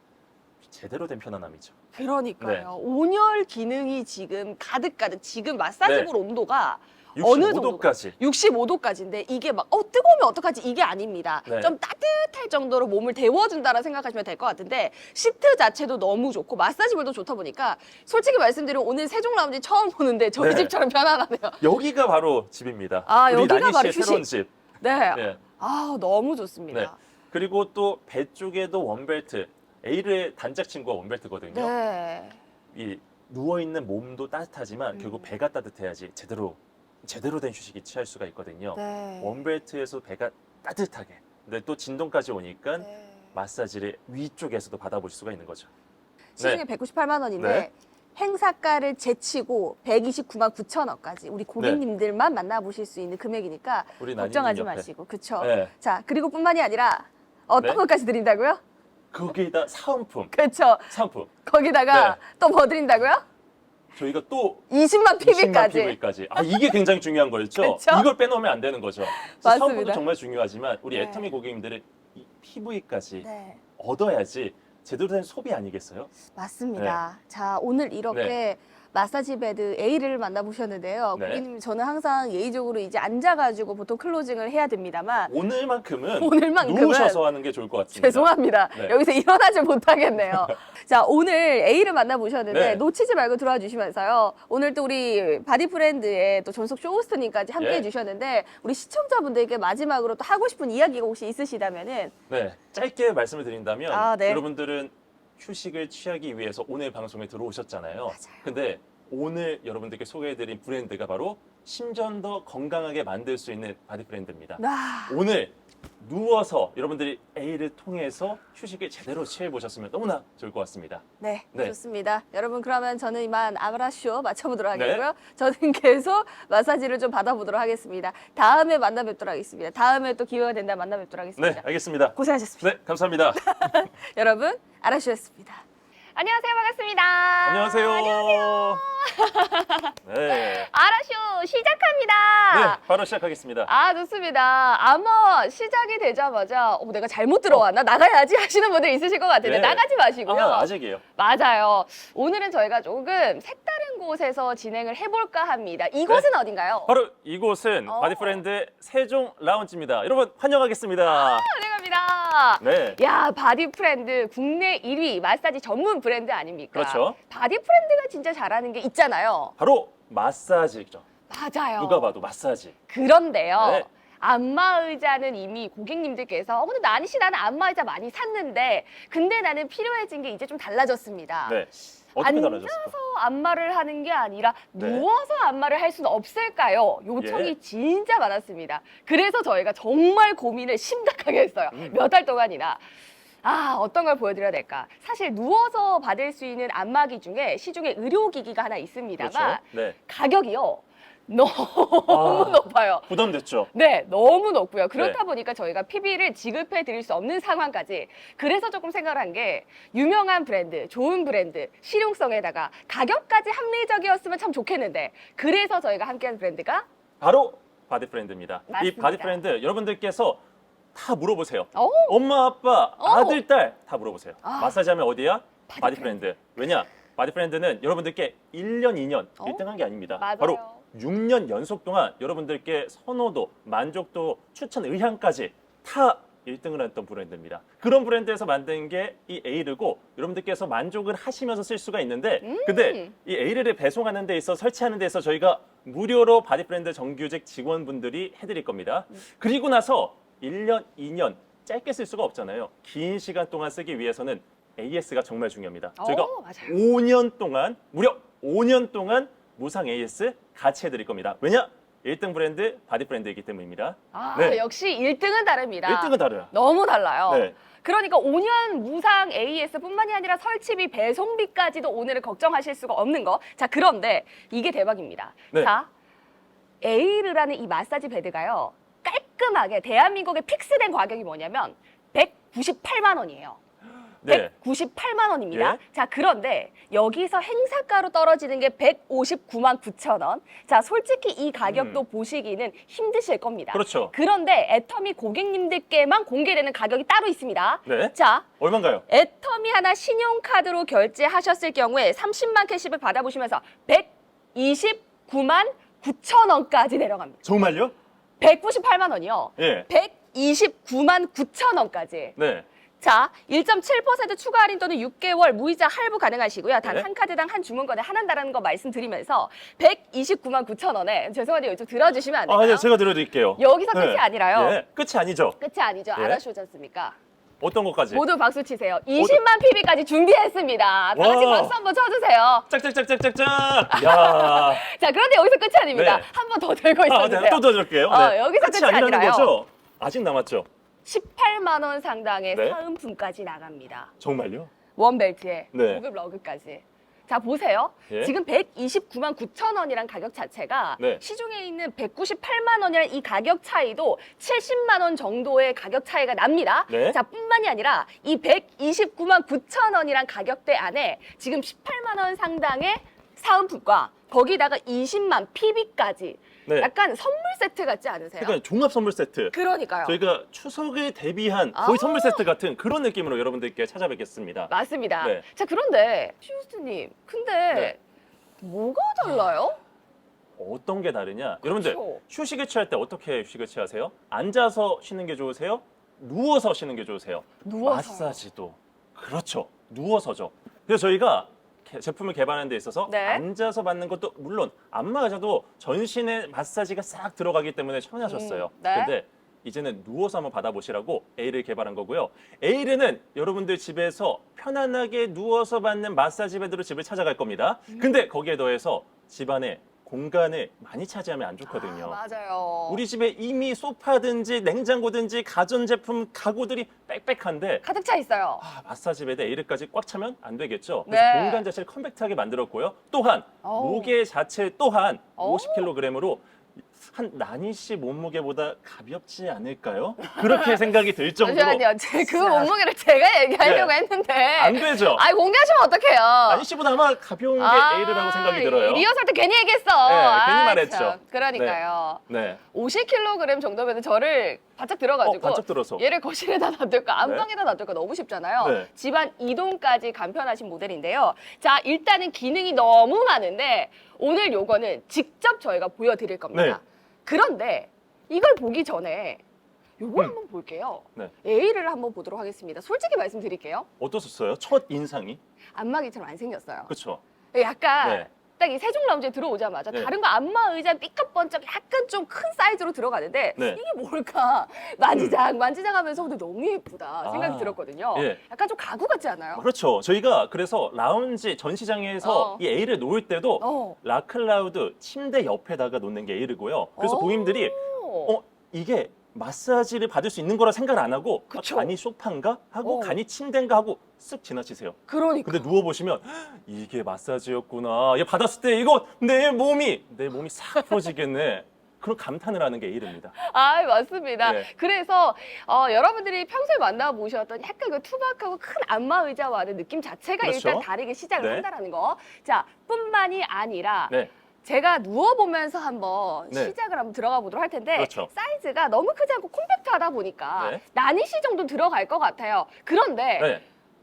제대로 된 편안함이죠. 그러니까요. 온열 기능이 지금 가득가득 지금 마사지볼 온도가 어느 정도 65도까지. 65도까지인데 이게 막 뜨거우면 어떡하지 이게 아닙니다. 네. 좀 따뜻할 정도로 몸을 데워준다라 생각하시면 될 것 같은데 시트 자체도 너무 좋고 마사지볼도 좋다 보니까 솔직히 말씀드리면 오늘 세종 라운지 처음 보는데 저희 네. 집처럼 편안하네요. 여기가 바로 집입니다. 우리 여기가 나니 바로 씨의 새로운 집. 네. 네. 너무 좋습니다. 네. 그리고 또 배 쪽에도 원벨트. A의 단짝 친구가 원벨트거든요. 네. 이 누워 있는 몸도 따뜻하지만 결국 배가 따뜻해야지 제대로 된 휴식이 취할 수가 있거든요. 네. 원벨트에서 배가 따뜻하게. 근데 또 진동까지 오니까 네. 마사지를 위쪽에서도 받아보실 수가 있는 거죠. 시중에 198만 원인데 네. 행사가를 제치고 129만 9천 원까지 우리 고객님들만 만나보실 수 있는 금액이니까 우리 걱정하지 나니님 옆에. 마시고 그쵸? 네. 자, 그리고 뿐만이 아니라 어떤 네. 것까지 드린다고요? 거기다 사은품. 그쵸? 사은품. 거기다가 네. 또 뭐 드린다고요? 저희가 또 20만 20만 PB까지. PV까지. 이게 굉장히 중요한 거였죠? 그쵸? 이걸 빼놓으면 안 되는 거죠. 맞습니다. 사은품도 정말 중요하지만 우리 네. 애터미 고객님들은 이 PV까지 네. 얻어야지 제대로 된 소비 아니겠어요? 맞습니다. 자, 오늘 이렇게 마사지 베드 A를 만나보셨는데요. 네. 고객님, 저는 항상 예의적으로 이제 앉아가지고 보통 클로징을 해야 됩니다만 오늘만큼은 오늘만큼은 누우셔서 하는 게 좋을 것 같습니다. 죄송합니다. 네. 여기서 일어나지 못하겠네요. 자, 오늘 A를 만나보셨는데 네. 놓치지 말고 들어와 주시면서요. 오늘 또 우리 바디프렌드의 또 전속 쇼호스트님까지 함께 예. 해주셨는데 우리 시청자분들께 마지막으로 또 하고 싶은 이야기가 혹시 있으시다면은 네, 짧게 말씀을 드린다면 아, 네. 여러분들은 휴식을 취하기 위해서 오늘 방송에 들어오셨잖아요. 근데 오늘 여러분들께 소개해드린 브랜드가 바로 심전 더 건강하게 만들 수 있는 바디 브랜드입니다. 아, 오늘 누워서 여러분들이 A를 통해서 휴식을 제대로 취해보셨으면 너무나 좋을 것 같습니다. 네, 네. 좋습니다. 여러분 그러면 저는 이만 아브라쇼 맞춰보도록 네. 하겠고요. 저는 계속 마사지를 좀 받아보도록 하겠습니다. 다음에 만나 뵙도록 하겠습니다. 다음에 또 기회가 된다 만나 뵙도록 네, 하겠습니다. 알겠습니다. 고생하셨습니다. 네, 감사합니다. 여러분 아라쇼였습니다. 안녕하세요, 반갑습니다. 안녕하세요. 네, 아라쇼 시작합니다. 바로 시작하겠습니다. 아, 좋습니다. 아마 시작이 되자마자 내가 잘못 들어왔나? 나가야지 하시는 분들 있으실 것 같은데 네. 나가지 마시고요. 아직이에요. 맞아요. 오늘은 저희가 조금 색다른 곳에서 진행을 해볼까 합니다. 이곳은 어딘가요? 바로 이곳은 바디프렌드 세종 라운지입니다. 여러분 환영하겠습니다. 환영합니다. 네. 야, 바디프렌드 국내 1위 마사지 전문 브랜드 아닙니까? 그렇죠. 바디프렌드가 진짜 잘하는 게 있잖아요. 바로 마사지죠. 맞아요. 누가 봐도 마사지. 그런데요. 네. 안마의자는 이미 고객님들께서 근데 나는 안마의자 많이 샀는데 근데 나는 필요해진 게 이제 좀 달라졌습니다. 네. 어떻게 앉아서 달라졌을까? 안마를 하는 게 아니라 네. 누워서 안마를 할 수는 없을까요? 요청이 예. 진짜 많았습니다. 그래서 저희가 정말 고민을 심각하게 했어요. 몇 달 동안이나. 아, 어떤 걸 보여드려야 될까? 사실 누워서 받을 수 있는 안마기 중에 시중에 의료기기가 하나 있습니다만 그렇죠. 네. 가격이요. 너무 높아요. 부담됐죠. 네, 너무 높고요. 그렇다 네. 보니까 저희가 PB를 지급해 드릴 수 없는 상황까지. 그래서 조금 생각을 한 게 유명한 브랜드, 좋은 브랜드, 실용성에다가 가격까지 합리적이었으면 참 좋겠는데 그래서 저희가 함께한 브랜드가 바로 바디프렌드입니다. 이 맞습니다. 바디프렌드 여러분들께서 다 물어보세요. 오! 엄마, 아빠, 오! 아들, 딸 다 물어보세요. 아. 마사지 하면 어디야? 바디프렌드. 바디프렌드. 왜냐? 바디프렌드는 여러분들께 1년, 2년 어? 1등한 게 아닙니다. 맞아요. 바로 6년 연속 동안 여러분들께 선호도, 만족도, 추천 의향까지 다 1등을 했던 브랜드입니다. 그런 브랜드에서 만든 게 이 에이르고 여러분들께서 만족을 하시면서 쓸 수가 있는데 근데 이 에이르를 배송하는 데 있어 설치하는 데 있어 저희가 무료로 바디프렌드 정규직 직원분들이 해드릴 겁니다. 그리고 나서 1년, 2년 짧게 쓸 수가 없잖아요. 긴 시간 동안 쓰기 위해서는 AS가 정말 중요합니다. 저희가 맞아요. 5년 동안 무려 5년 동안 무상 AS 같이 해드릴 겁니다. 왜냐? 1등 브랜드 바디프렌드이기 때문입니다. 아, 네. 역시 1등은 다릅니다. 1등은 다르요. 너무 달라요. 네. 그러니까 5년 무상 AS뿐만이 아니라 설치비, 배송비까지도 오늘은 걱정하실 수가 없는 거. 자, 그런데 이게 대박입니다. 네. 자, 에이르라는 이 마사지 베드가요. 깔끔하게 대한민국에 픽스된 가격이 뭐냐면 198만 원이에요. 네. 198만 원입니다. 예. 자, 그런데 여기서 행사가로 떨어지는 게 159만 9천 원. 자, 솔직히 이 가격도 보시기는 힘드실 겁니다. 그렇죠. 그런데 애터미 고객님들께만 공개되는 가격이 따로 있습니다. 네. 자, 얼마인가요? 애터미 하나 신용카드로 결제하셨을 경우에 30만 캐시백 받아보시면서 129만 9천 원까지 내려갑니다. 정말요? 198만 원이요. 예. 129만 9천 원까지. 네. 자, 1.7% 추가 할인 또는 6개월 무이자 할부 가능하시고요. 단 네. 한 카드당 한 주문권에 한한다라는 거 말씀드리면서 129만 9천 원에 죄송한데 이쪽 들어주시면 안 될까요? 네, 제가 들어드릴게요. 여기서 끝이 아니라요. 예. 끝이 아니죠. 끝이 아니죠. 예. 알아주셨지 않습니까? 어떤 것까지? 모두 박수 치세요. 20만 PB까지 준비했습니다. 다 같이 와. 박수 한번 쳐주세요. 짝짝짝짝짝짝. 야. 자, 그런데 여기서 끝이 아닙니다. 네. 한 번 더 들고 있어주세요. 네, 또 들어줄게요. 여기서 끝이 끝이 아니라는 아니라요. 거죠? 아직 남았죠. 18만 원 상당의 네. 사은품까지 나갑니다. 정말요? 원벨트에 네. 고급 러그까지. 자, 보세요. 예. 지금 129만 9천 원이란 가격 자체가 네. 시중에 있는 198만 원이란 이 가격 차이도 70만 원 정도의 가격 차이가 납니다. 네. 자, 뿐만이 아니라 이 129만 9천 원이란 가격대 안에 지금 18만 원 상당의 사은품과 거기다가 20만 PB까지 네. 약간 선물 세트 같지 않으세요? 그러니까 종합 선물 세트. 그러니까요. 저희가 추석에 대비한 거의 선물 세트 같은 그런 느낌으로 여러분들께 찾아뵙겠습니다. 맞습니다. 네. 자, 그런데 슈스님, 근데 네. 뭐가 달라요? 어떤 게 다르냐? 여러분들 그쵸. 휴식을 취할 때 어떻게 휴식을 취하세요? 앉아서 쉬는 게 좋으세요? 누워서 쉬는 게 좋으세요? 누워서요. 마사지도 그렇죠. 누워서죠. 그래서 저희가 제품을 개발하는 데 있어서 네. 앉아서 받는 것도 물론 안마의자도 전신에 마사지가 싹 들어가기 때문에 편하셨어요. 네. 근데 이제는 누워서 한번 받아보시라고 에이를 개발한 거고요. 에이르는 여러분들 집에서 편안하게 누워서 받는 마사지 베드로 집을 찾아갈 겁니다. 근데 거기에 더해서 집안에 공간을 많이 차지하면 안 좋거든요. 맞아요. 우리 집에 이미 소파든지 냉장고든지 가전제품 가구들이 빽빽한데 가득 차 있어요. 마사지 베드 A를까지 꽉 차면 안 되겠죠. 그래서 네. 공간 자체를 컴팩트하게 만들었고요. 또한 어우. 무게 자체 또한 어우. 50kg으로 한 나니 씨 몸무게보다 가볍지 않을까요? 그렇게 생각이 들 정도로 잠시만요. 그 몸무게를 제가 얘기하려고 네. 했는데. 안 되죠. 아이, 공개하시면 어떡해요? 나니 씨보다 아마 가벼운 게 A르라고 생각이 들어요. 리허설 때 괜히 얘기했어. 괜히 말했죠. 참. 그러니까요. 네. 50kg 정도면 저를 바짝 들어가지고 반짝 들어서. 얘를 거실에다 놔둘까 안방에다 놔둘까 너무 쉽잖아요. 네. 집안 이동까지 간편하신 모델인데요. 자, 일단은 기능이 너무 많은데 오늘 요거는 직접 저희가 보여드릴 겁니다. 네. 그런데 이걸 보기 전에 요걸 한번 볼게요. 네. A를 한번 보도록 하겠습니다. 솔직히 말씀드릴게요. 어떠셨어요? 첫 인상이? 안마기처럼 안 생겼어요. 그렇죠. 약간 네. 딱 이 세종 라운지에 들어오자마자 네. 다른 거 안마 의자 삐까번쩍 약간 좀 큰 사이즈로 들어가는데 네. 이게 뭘까 만지작 하면서 근데 너무 예쁘다 생각이 아, 들었거든요. 예. 약간 좀 가구 같지 않아요? 그렇죠. 저희가 그래서 라운지 전시장에서 어. 이 A를 놓을 때도 어. 라클라우드 침대 옆에다가 놓는 게 A르고요. 그래서 오. 고객님들이 이게 마사지를 받을 수 있는 거라 생각을 안 하고 그쵸. 간이 소파인가 하고 어. 간이 침대인가 하고 쓱 지나치세요. 그러니까. 근데 누워보시면 이게 마사지였구나. 얘 받았을 때 이거 내 몸이 싹 풀어지겠네. 그런 감탄을 하는 게 A입니다. 아, 맞습니다. 네. 그래서 여러분들이 평소에 만나보셨던 약간 그 투박하고 큰 안마 의자와는 느낌 자체가 그렇죠. 일단 다르게 시작을 네. 한다는 거. 자, 뿐만이 아니라 네. 제가 누워보면서 한번 네. 시작을 한번 들어가 보도록 할 텐데 그렇죠. 사이즈가 너무 크지 않고 콤팩트하다 보니까 네. 나니씨 정도 들어갈 것 같아요. 그런데 네.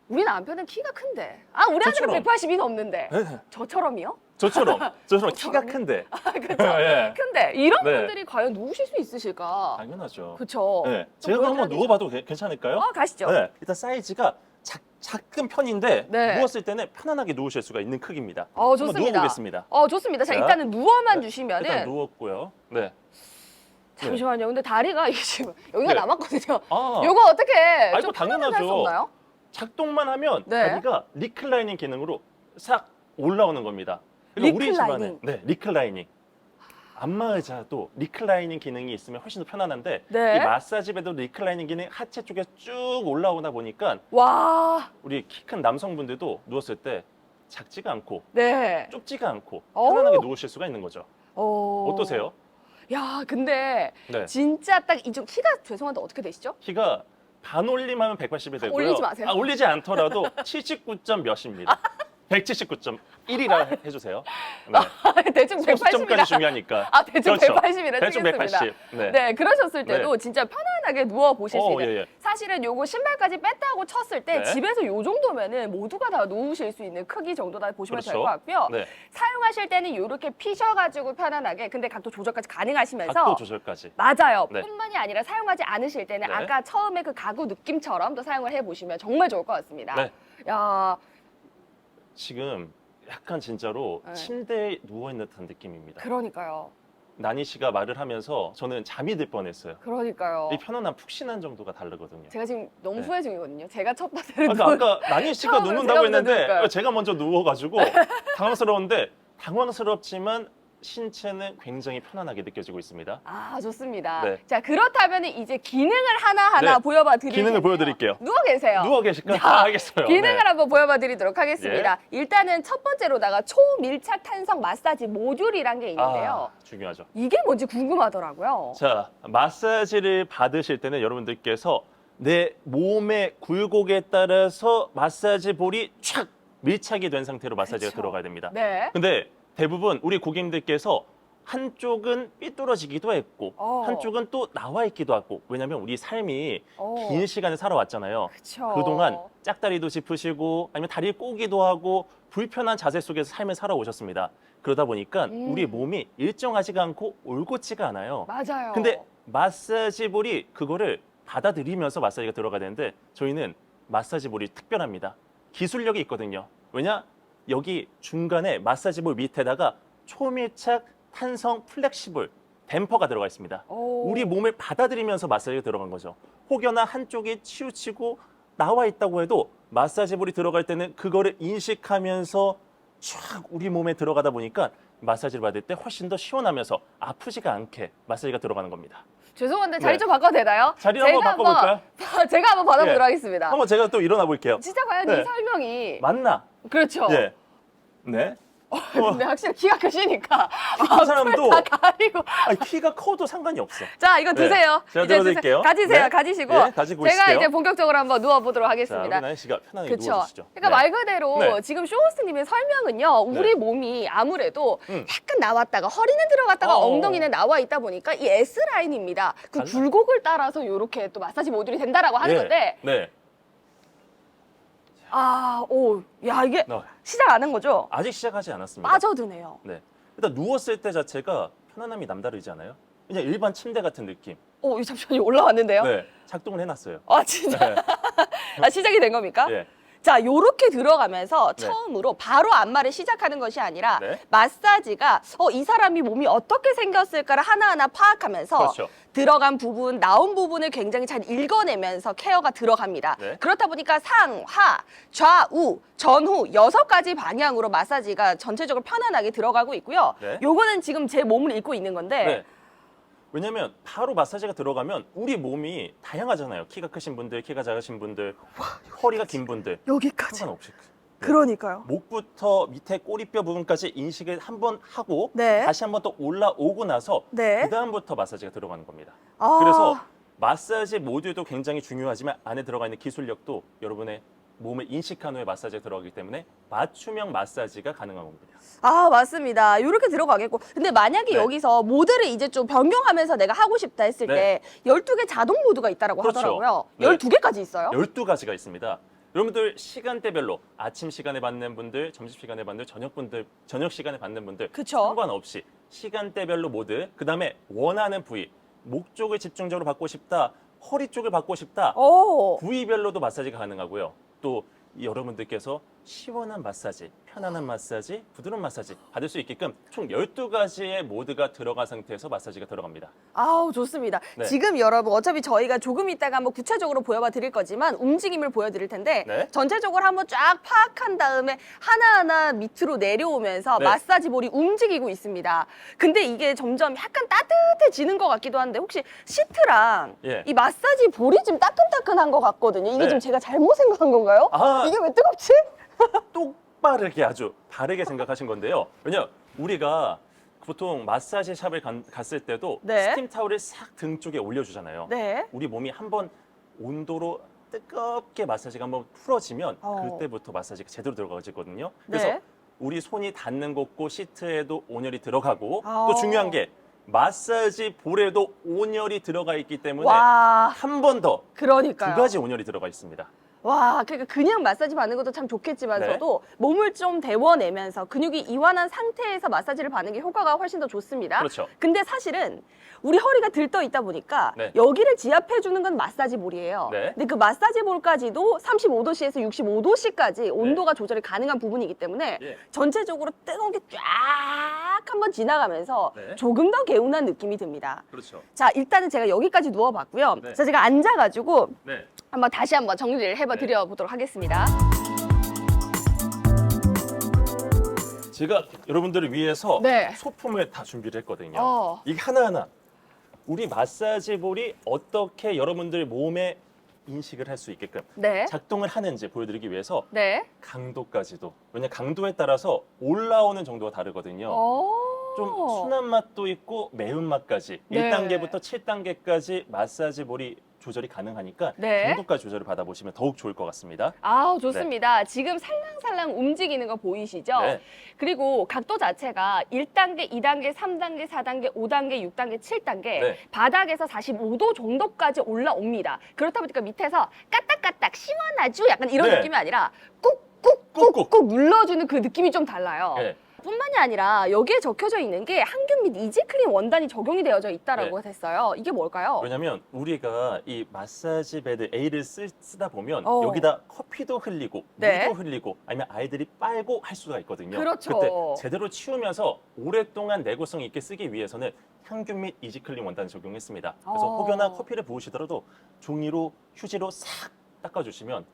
우리 남편은 키가 큰데 우리 아들은 저처럼. 180이 넘는데 네. 저처럼요? 저처럼 키가 저처럼요? 큰데. 그렇죠. 예. 근데 이런 네. 분들이 과연 누우실 수 있으실까? 당연하죠. 그렇죠. 네. 좀 제가 한번 보여드려야 누워봐도 괜찮을까요? 가시죠. 네. 일단 사이즈가 작은 편인데 네. 누웠을 때는 편안하게 누우실 수가 있는 크기입니다. 좋습니다. 한번 누워보겠습니다. 좋습니다. 자, 자, 일단은 누워만 네. 주시면은 일단 누웠고요. 네. 잠시만요. 근데 다리가 이게 지금 여기가 네. 남았거든요. 아, 요거 어떻게 아이고, 좀 당연하죠. 편안할 수 없나요? 작동만 하면 네. 다리가 리클라이닝 기능으로 싹 올라오는 겁니다. 그러니까 우리 리클라이닝. 집안에 리클라이닝. 안마의자도 리클라이닝 기능이 있으면 훨씬 더 편안한데 네. 이 마사지 베드 리클라이닝 기능 하체 쪽에 쭉 올라오다 보니까 와, 우리 키 큰 남성분들도 누웠을 때 작지가 않고 네. 좁지가 않고 어우. 편안하게 누우실 수가 있는 거죠. 어떠세요? 야, 근데 네. 진짜 딱 이쪽 키가 죄송한데 어떻게 되시죠? 키가 반올림하면 180이 되고요. 올리지 마세요. 올리지 않더라도 79점 몇입니다. 179.1이라 해주세요. 네. 대충 소수점까지 180이라. 중요하니까. 대충 그렇죠. 180이라 대충 치겠습니다. 180. 네. 네, 그러셨을 때도 진짜 편안하게 누워 보실 수 있는. 예, 예. 사실은 요거 신발까지 뺐다고 쳤을 때 네. 집에서 요 정도면은 모두가 다 누우실 수 있는 크기 정도다 보시면 될 그렇죠. 것 같고요. 네. 사용하실 때는 요렇게 피셔가지고 편안하게 근데 각도 조절까지 가능하시면서 각도 조절까지. 맞아요. 네. 뿐만이 아니라 사용하지 않으실 때는 네. 아까 처음에 그 가구 느낌처럼 또 사용을 해보시면 정말 좋을 것 같습니다. 네. 야, 지금 약간 진짜로 네. 침대에 누워있는 듯한 느낌입니다. 그러니까요. 나니 씨가 말을 하면서 저는 잠이 들 뻔했어요. 그러니까요. 이 편안한 푹신한 정도가 다르거든요. 제가 지금 너무 네. 후회 중이거든요. 제가 첫 번째로 아까 나니 씨가 처음으로 눕는다고 제가 먼저 했는데 누울까요? 제가 먼저 누워가지고 당황스러운데 당황스럽지만 신체는 굉장히 편안하게 느껴지고 있습니다. 좋습니다. 네. 자, 그렇다면 이제 기능을 하나하나 네. 보여봐 드릴게요. 기능을 보여드릴게요. 누워 계세요. 누워 계실까요? 자, 알겠어요. 기능을 네. 한번 보여봐 드리도록 하겠습니다. 일단은 첫 번째로다가 초밀착 탄성 마사지 모듈이란 게 있는데요. 중요하죠. 이게 뭔지 궁금하더라고요. 자, 마사지를 받으실 때는 여러분들께서 내 몸의 굴곡에 따라서 마사지 볼이 촥 밀착이 된 상태로 마사지가 그쵸. 들어가야 됩니다. 네. 근데 대부분 우리 고객님들께서 한쪽은 삐뚤어지기도 했고 한쪽은 또 나와 있기도 하고 왜냐하면 우리 삶이 긴 시간을 살아왔잖아요. 그쵸. 그동안 짝다리도 짚으시고 아니면 다리 꼬기도 하고 불편한 자세 속에서 삶을 살아오셨습니다. 그러다 보니까 우리 몸이 일정하지가 않고 올곧지가 않아요. 맞아요. 근데 마사지볼이 그거를 받아들이면서 마사지가 들어가야 되는데 저희는 마사지볼이 특별합니다. 기술력이 있거든요. 왜냐? 여기 중간에 마사지볼 밑에다가 초밀착 탄성 플렉시블 댐퍼가 들어가 있습니다. 우리 몸을 받아들이면서 마사지가 들어간 거죠. 혹여나 한쪽이 치우치고 나와 있다고 해도 마사지볼이 들어갈 때는 그거를 인식하면서 쫙 우리 몸에 들어가다 보니까 마사지를 받을 때 훨씬 더 시원하면서 아프지가 않게 마사지가 들어가는 겁니다. 죄송한데 자리 네. 좀 바꿔도 되나요? 자리 한번 바꿔볼까요? 제가 한번 받아보도록 예. 하겠습니다. 한번 제가 또 일어나 볼게요. 진짜 과연 네. 이 설명이 맞나? 그렇죠. 예. 네. 근데 확실히 키가 크시니까 큰 사람도 다 가리고. 아니, 키가 커도 상관이 없어. 자, 이거 네. 드세요. 제가 이제 들어드릴게요. 가지세요. 네. 가지시고. 예, 가지고 제가 있을게요. 이제 본격적으로 한번 누워보도록 자, 우리 하겠습니다. 나연 씨가 편안하게 그렇죠. 누워주시죠. 그러니까 네. 말 그대로 네. 지금 쇼호스트님의 설명은요. 우리 네. 몸이 아무래도 음. 약간 나왔다가 허리는 들어갔다가 어어. 엉덩이는 나와 있다 보니까 이 S 라인입니다. 그 달라. 굴곡을 따라서 이렇게 또 마사지 모듈이 된다라고 하는 예. 건데 네. 야 이게 너, 시작 안 한 거죠? 아직 시작하지 않았습니다. 빠져드네요. 네. 일단 누웠을 때 자체가 편안함이 남다르지 않아요? 그냥 일반 침대 같은 느낌. 이거 잠시만요. 올라왔는데요? 네. 작동을 해놨어요. 아 진짜? 네. 시작이 된 겁니까? 예. 자, 요렇게 들어가면서 네. 처음으로 바로 안마를 시작하는 것이 아니라 네. 마사지가 이 사람이 몸이 어떻게 생겼을까를 하나하나 파악하면서 그렇죠. 들어간 부분, 나온 부분을 굉장히 잘 읽어내면서 케어가 들어갑니다. 네. 그렇다 보니까 상, 하, 좌우, 전후 6가지 방향으로 마사지가 전체적으로 편안하게 들어가고 있고요. 네. 요거는 지금 제 몸을 읽고 있는 건데 네. 왜냐면 바로 마사지가 들어가면 우리 몸이 다양하잖아요. 키가 크신 분들, 키가 작으신 분들, 허리가 긴 분들 여기까지. 상관없이. 그러니까요. 목부터 밑에 꼬리뼈 부분까지 인식을 한번 하고 네. 다시 한번 또 올라오고 나서 네. 그다음부터 마사지가 들어가는 겁니다. 아. 그래서 마사지 모듈도 굉장히 중요하지만 안에 들어가 있는 기술력도 여러분의 몸을 인식한 후에 마사지가 들어가기 때문에 맞춤형 마사지가 가능한 겁니다. 맞습니다. 이렇게 들어가겠고. 근데 만약에 네. 여기서 모드를 이제 좀 변경하면서 내가 하고 싶다 했을 네. 때 12개 자동 모드가 있다라고 그렇죠. 하더라고요. 네. 12개까지 있어요? 12가지가 있습니다. 여러분들 시간대별로 아침 시간에 받는 분들, 점심 시간에 받는 저녁 시간에 받는 분들 그쵸. 상관없이 시간대별로 모드, 그다음에 원하는 부위, 목 쪽을 집중적으로 받고 싶다, 허리 쪽을 받고 싶다, 부위별로도 마사지가 가능하고요. 또 여러분들께서 시원한 마사지, 편안한 마사지, 부드러운 마사지 받을 수 있게끔 총 12가지의 모드가 들어간 상태에서 마사지가 들어갑니다. 좋습니다. 네. 지금 여러분 어차피 저희가 조금 있다가 한번 구체적으로 보여봐 드릴 거지만 움직임을 보여드릴 텐데 네. 전체적으로 한번 쫙 파악한 다음에 하나하나 밑으로 내려오면서 네. 마사지 볼이 움직이고 있습니다. 근데 이게 점점 약간 따뜻해지는 것 같기도 한데 혹시 시트랑 예. 이 마사지 볼이 좀 따끈따끈한 것 같거든요. 이게 네. 좀 제가 잘못 생각한 건가요? 아. 이게 왜 뜨겁지? 똑바르게 아주 바르게 생각하신 건데요. 왜냐 우리가 보통 마사지 샵을 갔을 때도 네. 스팀 타올을 싹 등 쪽에 올려주잖아요. 네. 우리 몸이 한번 온도로 뜨겁게 마사지가 한번 풀어지면 그때부터 마사지가 제대로 들어가거든요. 그래서 네. 우리 손이 닿는 곳고 시트에도 온열이 들어가고 아. 또 중요한 게 마사지 볼에도 온열이 들어가 있기 때문에 와, 한 번 더 두 그러니까요. 가지 온열이 들어가 있습니다. 와, 그러니까 그냥 마사지 받는 것도 참 좋겠지만서도 네. 몸을 좀 데워내면서 근육이 이완한 상태에서 마사지를 받는 게 효과가 훨씬 더 좋습니다. 그렇죠. 근데 사실은 우리 허리가 들떠 있다 보니까 네. 여기를 지압해 주는 건 마사지 볼이에요. 네. 근데 그 마사지 볼까지도 35도씨에서 65도씨까지 온도가 조절이 가능한 부분이기 때문에 예. 전체적으로 뜨거운 게 쫙 한번 지나가면서 네. 조금 더 개운한 느낌이 듭니다. 그렇죠. 자, 일단은 제가 여기까지 누워봤고요. 네. 자, 제가 앉아가지고 네. 다시 한번 정리를 해드려 보도록 하겠습니다. 제가 여러분들을 위해서 네. 소품을 다 준비를 했거든요. 어. 이게 하나하나 우리 마사지 볼이 어떻게 여러분들 몸에 인식을 할 수 있게끔 네. 작동을 하는지 보여드리기 위해서 네. 강도까지도 왜냐 강도에 따라서 올라오는 정도가 다르거든요. 좀 순한 맛도 있고 매운 맛까지 네. 1단계부터 7단계까지 마사지 볼이 조절이 가능하니까 네. 정도까지 조절을 받아보시면 더욱 좋을 것 같습니다. 아, 좋습니다. 지금 살랑살랑 움직이는 거 보이시죠? 네. 그리고 각도 자체가 1단계, 2단계, 3단계, 4단계, 5단계, 6단계, 7단계 네. 바닥에서 45도 정도까지 올라옵니다. 그렇다 보니까 밑에서 까딱까딱 시원하죠? 약간 이런 네. 느낌이 아니라 꾹꾹. 꾹꾹꾹꾹 눌러주는 그 느낌이 좀 달라요. 네. 뿐만이 아니라 여기에 적혀져 있는 게 항균 및 이지클린 원단이 적용이 되어져 있다라고 했어요. 이게 뭘까요? 왜냐면 우리가 이 마사지 베드 A를 쓰다 보면 어. 여기다 커피도 흘리고 네. 물도 흘리고 아니면 아이들이 빨고 할 수가 있거든요. 그렇죠. 그때 제대로 치우면서 오랫동안 내구성 있게 쓰기 위해서는 향균 및 이지클린 원단을 적용했습니다. 그래서 어. 혹여나 커피를 부으시더라도 종이로 휴지로 싹 닦아주시면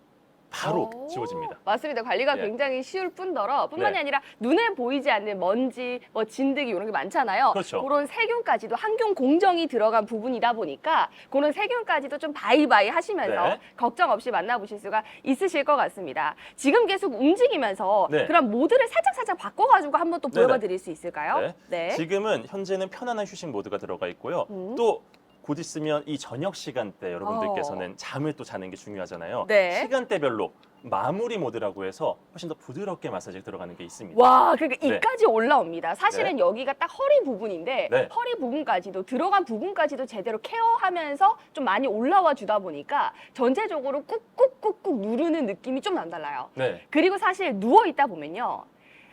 바로 오, 지워집니다. 맞습니다. 관리가 예. 굉장히 쉬울 뿐더러 뿐만이 네. 아니라 눈에 보이지 않는 먼지, 뭐 진드기 이런 게 많잖아요. 그렇죠. 그런 세균까지도 항균 공정이 들어간 부분이다 보니까 그런 세균까지도 좀 바이바이 하시면서 네. 걱정 없이 만나보실 수가 있으실 것 같습니다. 지금 계속 움직이면서 네. 그런 모드를 살짝 봐가지고 한번 또 보여봐 드릴 수 있을까요? 네. 지금은 현재는 편안한 휴식 모드가 들어가 있고요. 또 곧 있으면 이 저녁 시간대 여러분들께서는 잠을 또 자는 게 중요하잖아요. 네. 시간대별로 마무리 모드라고 해서 훨씬 더 부드럽게 마사지가 들어가는 게 있습니다. 와, 그러니까 네. 이까지 올라옵니다. 사실은 여기가 딱 허리 부분인데 네. 허리 부분까지도 들어간 부분까지도 제대로 케어하면서 좀 많이 올라와 주다 보니까 전체적으로 꾹꾹꾹꾹 누르는 느낌이 좀 남달라요. 네. 그리고 사실 누워 있다 보면요.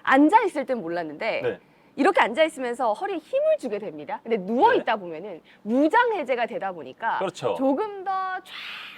앉아 있을 땐 몰랐는데 네. 이렇게 앉아 있으면서 허리에 힘을 주게 됩니다. 근데 누워 네. 있다 보면은 무장 해제가 되다 보니까 그렇죠. 조금 더 쫙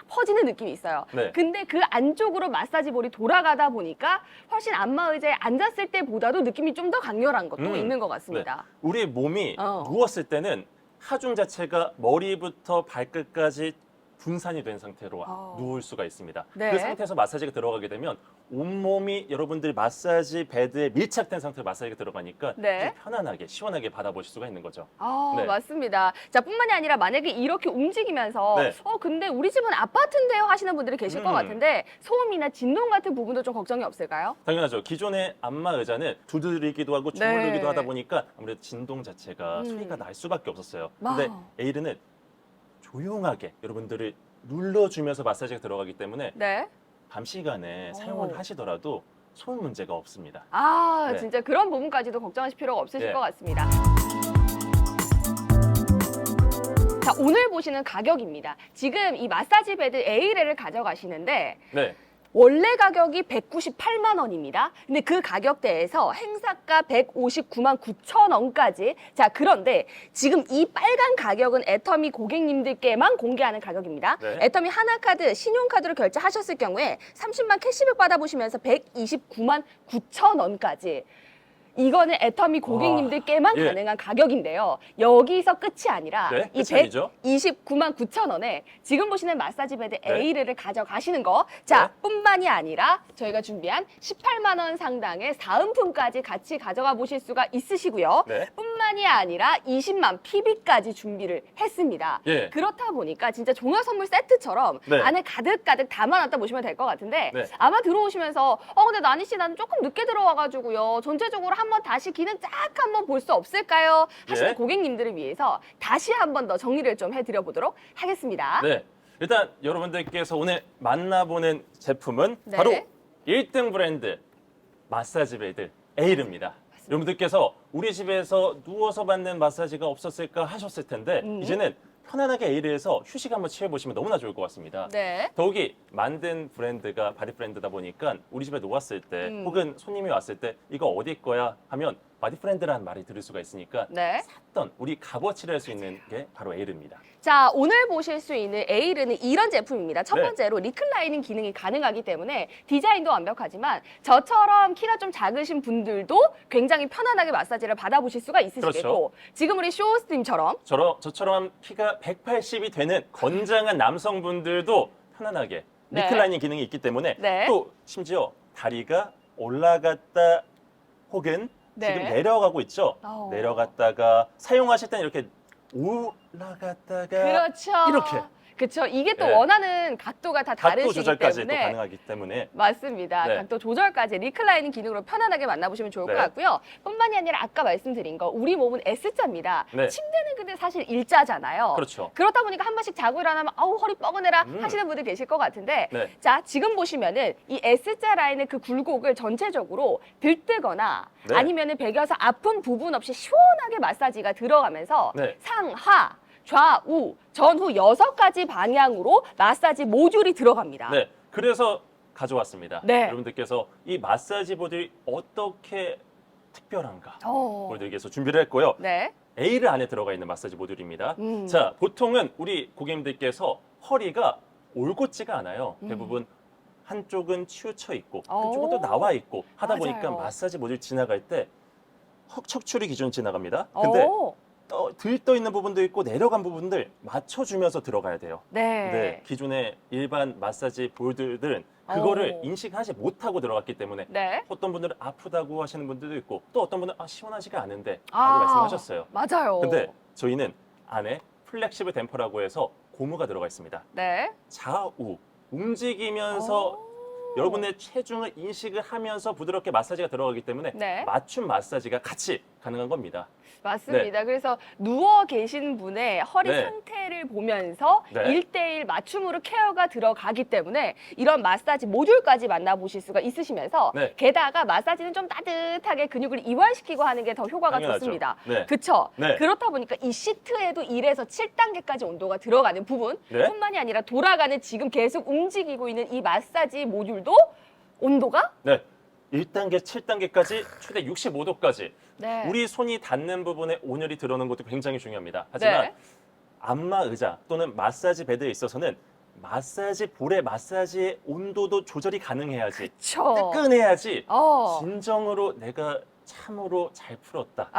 퍼지는 느낌이 있어요. 네. 근데 그 안쪽으로 마사지 볼이 돌아가다 보니까 훨씬 안마 의자에 앉았을 때보다도 느낌이 좀 더 강렬한 것도 있는 것 같습니다. 우리 몸이 어. 누웠을 때는 하중 자체가 머리부터 발끝까지 분산이 된 상태로 누울 수가 있습니다. 네. 그 상태에서 마사지가 들어가게 되면 온몸이 여러분들 마사지 베드에 밀착된 상태로 마사지가 들어가니까 네. 좀 편안하게 시원하게 받아보실 수가 있는 거죠. 아, 네. 맞습니다. 자, 뿐만이 아니라 만약에 이렇게 움직이면서 네. 근데 우리 집은 아파트인데요 하시는 분들이 계실 것 같은데 소음이나 진동 같은 부분도 좀 걱정이 없을까요? 당연하죠. 기존의 안마 의자는 두드리기도 하고 네. 주무르기도 하다 보니까 아무래도 진동 자체가 소리가 날 수밖에 없었어요. 근데 와. 에이르는 조용하게 여러분들을 눌러주면서 마사지가 들어가기 때문에 네. 밤 시간에 사용을 하시더라도 소음 문제가 없습니다. 아, 네. 진짜 그런 부분까지도 걱정하실 필요가 없으실 네. 것 같습니다. 자, 오늘 보시는 가격입니다. 지금 이 마사지 베드 A레를 가져가시는데 네. 원래 가격이 198만 원입니다. 근데 그 가격대에서 행사가 159만 9천 원까지. 자, 그런데 지금 이 빨간 가격은 애터미 고객님들께만 공개하는 가격입니다. 네. 애터미 하나카드, 신용카드로 결제하셨을 경우에 30만 캐시백 받아보시면서 129만 9천 원까지. 이거는 애터미 고객님들께만 예. 가능한 가격인데요. 여기서 끝이 아니라 네, 이 끝이 아니죠. 129만 9천 원에 지금 보시는 마사지 베드 네. A를 가져가시는 거. 자, 네. 뿐만이 아니라 저희가 준비한 18만 원 상당의 사은품까지 같이 가져가 보실 수가 있으시고요. 네. 뿐만이 아니라 20만 PB까지 준비를 했습니다. 예. 그렇다 보니까 진짜 종합 선물 세트처럼 네. 안에 가득가득 담아놨다 보시면 될 것 같은데 네. 아마 들어오시면서 근데 나니 씨 나는 조금 늦게 들어와가지고요. 전체적으로 한번 다시 기능 쫙 한번 볼 수 없을까요? 하시는 예. 고객님들을 위해서 다시 한번 더 정리를 좀 해드려 보도록 하겠습니다. 네. 일단 여러분들께서 오늘 만나보는 제품은 네. 바로 1등 브랜드 마사지 베드 에이르입니다. 여러분들께서 우리 집에서 누워서 받는 마사지가 없었을까 하셨을 텐데 이제는 편안하게 에이르에서 휴식 한번 취해보시면 너무나 좋을 것 같습니다. 네. 더욱이 만든 브랜드가 바디 브랜드다 보니까 우리 집에 놓았을 때 혹은 손님이 왔을 때 이거 어디 거야 하면 바디 브랜드라는 말이 들을 수가 있으니까 네. 샀던 우리 값어치를 할 수 있는 게 바로 에이르입니다. 자, 오늘 보실 수 있는 에이르는 이런 제품입니다. 첫 네. 번째로 리클라이닝 기능이 가능하기 때문에 디자인도 완벽하지만 저처럼 키가 좀 작으신 분들도 굉장히 편안하게 마사지를 받아보실 수가 있으시겠고 그렇죠. 지금 우리 쇼호스님처럼 저처럼 키가 180이 되는 건장한 남성분들도 편안하게 네. 리클라이닝 기능이 있기 때문에 네. 또 심지어 다리가 올라갔다 혹은 네. 지금 내려가고 있죠. 내려갔다가 사용하실 때는 이렇게 올라갔다가 그렇죠. 이렇게 그렇죠. 이게 또 네. 원하는 각도가 다 각도 다르시기 조절까지 또 때문에 가능하기 때문에 맞습니다. 네. 각도 조절까지 리클라이닝 기능으로 편안하게 만나보시면 좋을 네. 것 같고요. 뿐만이 아니라 아까 말씀드린 거 우리 몸은 S자입니다. 네. 침대는 근데 사실 일자잖아요. 그렇죠. 그렇다 보니까 한 번씩 자고 일어나면 아우 허리 뻐근해라 음. 하시는 분들 계실 것 같은데 네. 자 지금 보시면은 이 S자 라인의 그 굴곡을 전체적으로 들뜨거나 네. 아니면은 베겨서 아픈 부분 없이 시원하게 마사지가 들어가면서 네. 상하 좌우, 전후 6가지 방향으로 마사지 모듈이 들어갑니다. 네. 그래서 가져왔습니다. 네. 여러분들께서 이 마사지 보드이 어떻게 특별한가 어. 보여드리기 위해서 준비를 했고요. 네. A를 안에 들어가 있는 마사지 모듈입니다. 음. 자, 보통은 우리 고객님들께서 허리가 올곧지가 않아요. 음. 대부분 한쪽은 치우쳐 있고 오. 한쪽은 또 나와 있고 하다 보니까 맞아요. 마사지 모듈 지나갈 때 척추리 기준 지나갑니다. 근데 오. 들떠 있는 부분도 있고 내려간 부분들 맞춰주면서 들어가야 돼요. 네. 네, 기존의 일반 마사지 볼들은 그거를 오. 인식하지 못하고 들어갔기 때문에 네. 어떤 분들은 아프다고 하시는 분들도 있고 또 어떤 분은 시원하지가 않은데 아. 라고 말씀하셨어요. 맞아요. 근데 저희는 안에 플렉시블 댐퍼라고 해서 고무가 들어가 있습니다. 네. 좌우 움직이면서 오. 여러분의 체중을 인식을 하면서 부드럽게 마사지가 들어가기 때문에 네. 맞춤 마사지가 같이 가능한 겁니다. 맞습니다. 그래서 누워 계신 분의 허리 네. 상태를 보면서 네. 1대1 맞춤으로 케어가 들어가기 때문에 이런 마사지 모듈까지 만나보실 수가 있으시면서 네. 게다가 마사지는 좀 따뜻하게 근육을 이완시키고 하는 게 더 효과가 당연하죠. 좋습니다. 네. 그쵸? 네. 그렇다 보니까 이 시트에도 1에서 7단계까지 온도가 들어가는 부분 네. 뿐만이 아니라 돌아가는 지금 계속 움직이고 있는 이 마사지 모듈도 온도가 네. 1단계, 7단계까지 최대 65도까지 네. 우리 손이 닿는 부분에 온열이 들어오는 것도 굉장히 중요합니다. 하지만 네. 안마 의자 또는 마사지 베드에 있어서는 마사지 볼의 마사지의 온도도 조절이 가능해야지 그쵸. 뜨끈해야지 어. 진정으로 내가 참으로 잘 풀었다.